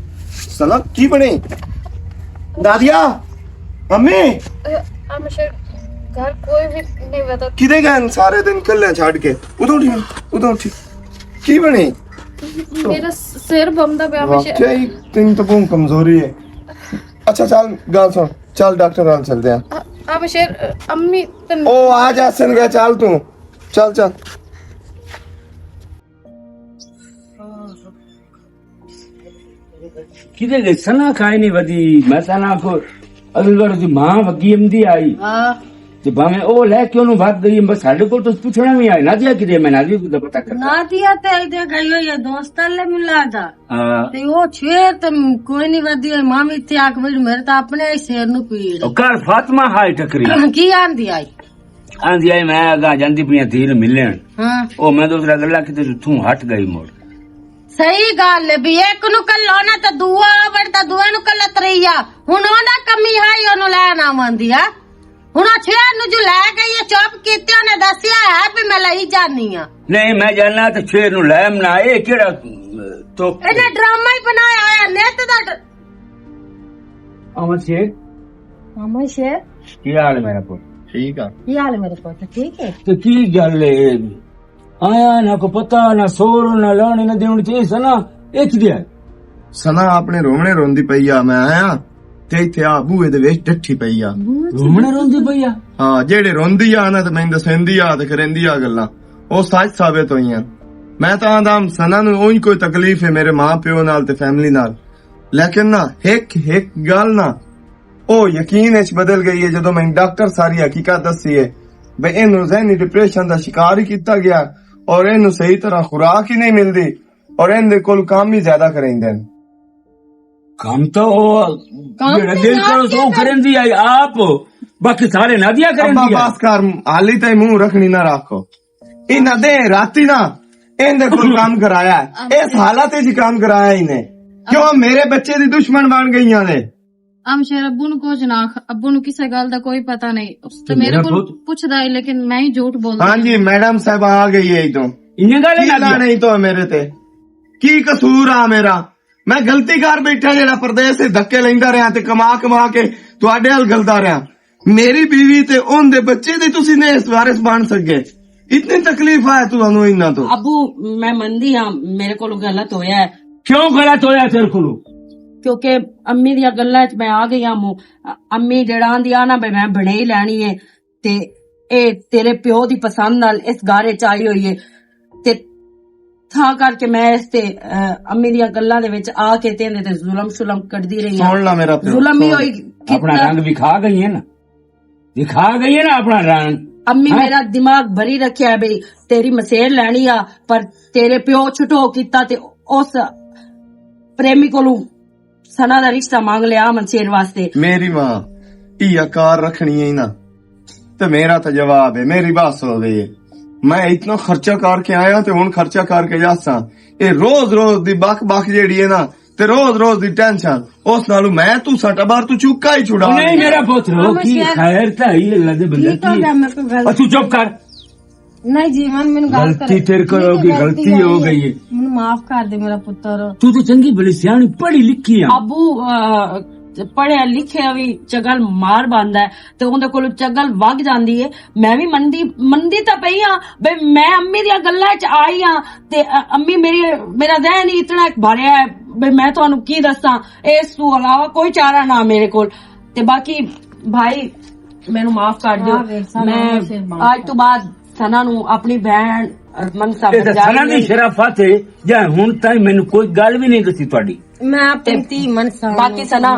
सना की बने दादिया मम्मी
घर कोई भी नहीं बता
किदे गए सारे दिन कल छाड़ के उधर उठी की बने
मेरा सिर बमदा पे
वाकई तुम तो बहुत कमजोरी है। अच्छा चल गाल सुन, चल डॉक्टर वाल चलते हैं।
अब शेर अम्मी
ओ आ जा सन गया, चल तू चल चल।
किधर गई सना खाई नहीं वधी, मैं सना को अगली बार जी मां वगी अमदी आई ते भावे ओ ले क्यों नु भाग गई, बस साडे को तो पूछना भी आई नादिया किदे, मैं नादिया को तो पता कर
नादिया ते इधर गई हो ये दोस्त ले मिला था
हां
ते वो छे तो कोई नहीं वदी मामी ते आके मेरे तो अपने ही सिर नु पीड़
और कल फातिमा हाई टकरी
की आंदी आई
ਆਂਦੀ ਆਈ ਮੈਂ ਅਗਾ ਜਾਂਦੀ ਪਈਆਂ ਧੀ ਨੂੰ ਮਿਲਣ
ਹਾਂ
ਉਹ ਮੈਂ ਦੂਸਰਾ ਗੱਲਾਂ ਕਿਤੇ ਤੂੰ ਹਟ ਗਈ ਮੁੜ
ਸਹੀ ਗੱਲ ਹੈ ਵੀ ਇੱਕ ਨੂੰ ਕੱਲੋ ਨਾ ਤਾਂ ਦੂਆ ਵੜਦਾ ਦੂਏ ਨੂੰ ਕੱਲਾ ਤਰੀਆ ਹੁਣ ਉਹਦਾ ਕਮੀ ਹੈ ਉਹਨੂੰ ਲੈਣ ਆਵੰਦੀ ਆ ਹੁਣ ਉਹ ਛੇ ਨੂੰ ਜੋ ਲੈ ਗਈ ਚੁੱਪ ਕੀਤੇ ਉਹਨੇ ਦੱਸਿਆ ਹੈ ਵੀ ਮੈਂ ਲਈ ਜਾਨੀ ਆ
ਨਹੀਂ ਮੈਂ ਜਾਣਾ ਤੇ ਸ਼ੇਰ ਨੂੰ ਲੈ ਮਨਾ ਇਹ ਕਿਹੜਾ ਤੋ
ਇਹਨੇ ਡਰਾਮਾ ਹੀ ਬਣਾਇਆ ਹੋਇਆ ਨਿੱਤ ਦਾ
ਅਮਰ ਸ਼ੇਰ
ਮਾਮਾ ਸ਼ੇਰ
ਕੀ ਹਾਲ ਹੈ ਮੇਰਾ ਪੁੱਤ
ਠੀਕ ਆ
ਕੀ ਹਾਲ ਹੈ ਮੇਰੇ ਪੁੱਤ ਠੀਕ ਹੈ
ਤੇ ਕੀ ਗੱਲ ਏ ਆਇਆ ਨਾ ਕੋ ਪਤਾ ਨਾ ਸੋਰ ਨਾ ਲਾਣੇ ਨਾ ਦੇਉਣ ਚ ਸਨਾ ਇਹ ਕੀ ਦਿਆ
ਸਨਾ ਆਪਣੇ ਰੋਮਣੇ ਰੋਂਦੀ ਪਈ ਆ ਮੈਂ ਆਇਆ ਤੇ ਇੱਥੇ ਆ ਬੂਹੇ ਦੇ ਵਿੱਚ ਡੱਠੀ ਪਈ ਆ
ਰੋਮਣੇ ਰੋਂਦੀ ਪਈਆ
ਹਾਂ ਜਿਹੜੇ ਰੋਂਦੀ ਆ ਨਾ ਤੇ ਮੈਨੂੰ ਦੱਸਦੀ ਆ ਤੇ ਕਰੰਦੀ ਆ ਗੱਲਾਂ ਉਹ ਸੱਚ ਸਾਬਿਤ ਹੋਈਆਂ ਮੈਂ ਤਾਂ ਆਂਦਾ ਸਨਾ ਨੂੰ ਉਹੀ ਕੋਈ ਤਕਲੀਫ ਹੈ ਮੇਰੇ ਮਾਂ ਪਿਓ ਨਾਲ ਤੇ ਫੈਮਿਲੀ ਨਾਲ ਲੇਕਿਨ ਨਾ ਇੱਕ ਗੱਲ ਨਾ ਉਹ ਯਕੀਨ ਵਿੱਚ ਬਦਲ ਗਈ ਹੈ ਜਦੋਂ ਮੈਨੂੰ ਡਾਕਟਰ ਸਾਰੀ ਹਕੀਕਤ ਦੱਸੀ ਹੈ ਬਈ ਇਹਨੂੰ ਜ਼ਹਿਨੀ ਡਿਪਰੈਸ਼ਨ ਦਾ ਸ਼ਿਕਾਰ ਹੀ ਕੀਤਾ ਗਿਆ ਔਰ ਇਹਨੂੰ ਸਹੀ ਤਰ੍ਹਾਂ ਖੁਰਾਕ ਹੀ ਨਹੀਂ ਮਿਲਦੀ ਔਰ ਇਹਦੇ ਕੋਲ ਕੰਮ ਹੀ ਜ਼ਿਆਦਾ ਕਰਾਂਦੇ ਨੇ
ਕੰਮ ਤਾਂ ਉਹ ਜਿਹੜਾ ਦਿਲ ਕਰੋ ਸੋ ਕਰਨ ਦੀ ਆਈ ਆਪ ਬਾਕੀ ਸਾਰੇ ਨਾਦੀਆ ਕਰਨ
ਅੱਬਾ
ਦੀ
ਬਾਸ ਕਰ ਹਾਲੀ ਤਾਂ ਮੂੰਹ ਰੱਖਣੀ ਨਾ ਰੱਖੋ ਇਹਨਾਂ ਦੇ ਰਾਤੀ ਨਾ ਇਹਦੇ ਕੋਲ ਕੰਮ ਕਰਾਇਆ ਇਸ ਹਾਲਤ ਵਿੱਚ ਕੰਮ ਕਰਾਇਆ ਇਹਨੇ ਕਿਉਂ ਮੇਰੇ ਬੱਚੇ ਦੀ ਦੁਸ਼ਮਣ ਬਣ ਗਈਆਂ ਨੇ
ਸ਼ੇਰ ਅੱਬੂ ਨੂੰ ਕੁਝ ਨਾ ਅੱਬੂ ਨੂੰ ਕਿਸੇ ਗੱਲ ਦਾ ਕੋਈ ਪਤਾ ਨਹੀਂ ਉਸ ਤੇ ਮੇਰੇ ਕੋਲ ਪੁੱਛਦਾ ਹੈ ਲੇਕਿਨ ਮੈਂ ਹੀ ਝੂਠ ਬੋਲਦਾ
ਹਾਂਜੀ ਮੈਡਮ ਸਾਹਿਬ ਆ ਗਈ ਹੈ ਇਦੋਂ
ਇੰਨੇ ਗੱਲ
ਕੀ
ਨਾ
ਨਹੀਂ ਤਾਂ ਮੇਰੇ ਤੇ ਕੀ ਕਸੂਰ ਆ ਮੇਰਾ ਮੈਂ ਗਲਤੀ ਕਰ ਬੈਠਾ ਜਿਹੜਾ ਪਰਦੇਸ ਦੇ ਧੱਕੇ ਲੈਂਦਾ ਰਿਹਾ ਤੇ ਕਮਾ ਕੇ ਤੁਹਾਡੇ ਨਾਲ ਗਲਦਾ ਰਿਹਾ ਮੇਰੀ ਬੀਵੀ ਤੇ ਉਹਦੇ ਬੱਚੇ ਦੀ ਤੁਸੀਂ ਨੇ ਇਸ ਵਾਰਿਸ ਬਣ ਸਕੇ ਇਤਨੀ ਤਕਲੀਫ ਆਇਆ ਤੁਹਾਨੂੰ ਇਹਨਾਂ ਤੋਂ
अबू मैं मंदी हाँ मेरे को गलत होया है
ਕਿਉਂ ਗਲਤ ਹੋਇਆ ਤੇਰੇ ਕੋਲ
क्योंकि अम्मी दिया गल्लां च मैं आ गई हूं अम्मी जड़ा आंदी आ ना बे मैं बने ही लैनी है ते ए तेरे प्यो दी पसंद नाल इस गारे च आई हुई है ते था करके मैं इस ते अम्मी दिया गल्लां दे विच आ के ते जुलम करदी रही
सुन ला मेरा प्यो
जुलम ही होई
अपना रंग दिखा गई है ना अपना रंग
अम्मी मेरा दिमाग भरी रखिया है बई तेरी मसेर लैनी आ पर तेरे प्यो छुटो कीता ते उस प्रेमी कोलू सना दा रिश्ता मांग लिया मनसेर वास्ते
मेरी मां धिया कार रखनी है ना तो मेरा तो जवाब है मेरी बात सुन रही है मैं इतना खर्चा करके आया ते हुन खर्चा करके जासा ये रोज दी बक जेड़ी है ना ते रोज दी टेंशन उस नालू मैं तू सटा बार तू चुका ही छुड़ा
नहीं मेरा पुत्र की खैर था ही अल्लाह दे बंदे तू चुप कर
नहीं जीवन मैंने
गलती तेरे को होगी गलती हो गई है
मैंने माफ कर दे मेरा पुत्र
तू तो चंगी भली सियाणी पढ़ी लिखी है
अबू पढ़िया लिखिया भी चगल मार बांदा है ते उहदे कोल चगल वग जांदी है मैं भी मंदी तां पई हां बई मैं अम्मी दी गल्लां च आई हां ते अम्मी मेरा ज़हन ही इतना भरिया है बई मैं तुहानू की दस्सां इस तों अलावा कोई चारा ना मेरे कोल ते बाकी भाई मैनू माफ कर दियो मैं आज तो बाद सना नू अपनी भैन मनसा
सना दी शराफत है या हुण ताईं मैनू कोई गल भी नहीं दसी तुहाडी
मैं अपनी धी मनसा
बाकी सना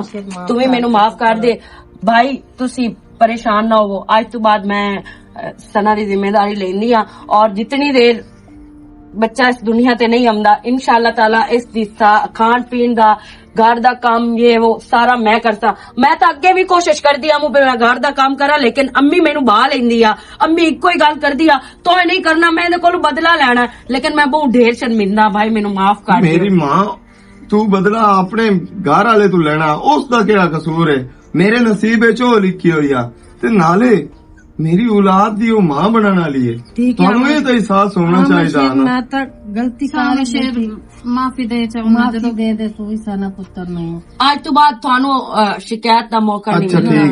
तू भी मैनू माफ कर दे भाई तुसी परेशान ना हो आज तो बाद मैं सना दी जिम्मेदारी लेनी आ और जितनी देर बच्चा इस दुनिया ते नहीं आंदा इंशाअल्लाह ताला इस दी खान पीन दा घर दा काम ये वो सारा मैं करता मैं तो अगे भी कोशिश करदी आ मैं घर दा काम करा लेकिन अम्मी मैनू बाह लैंदी आ अम्मी इको ही गल करदी आ तो नहीं करना मैं इहदे कोलों बदला लेना लेकिन मैं बहुत ढेर शर्मिंदा भाई मैनू माफ कर दे
मेरी मां तू बदला अपने घर वाले तू लेना उसका क्या कसूर है मेरे नसीब है चो लिखी हुई आ ते नाले मेरी औलाद दी वो मां बनने वाली है ਤੁਹਾਨੂੰ ਇਹ ਤਾਂ एहसास होना चाहिए ना
मैं तो गलती कर
शेर माफी दे
माफी दे तू ही सना पुत्र नहीं
आज तो बाद थानू शिकायत दा मौका नहीं
अच्छा
मिलेगा
ठीक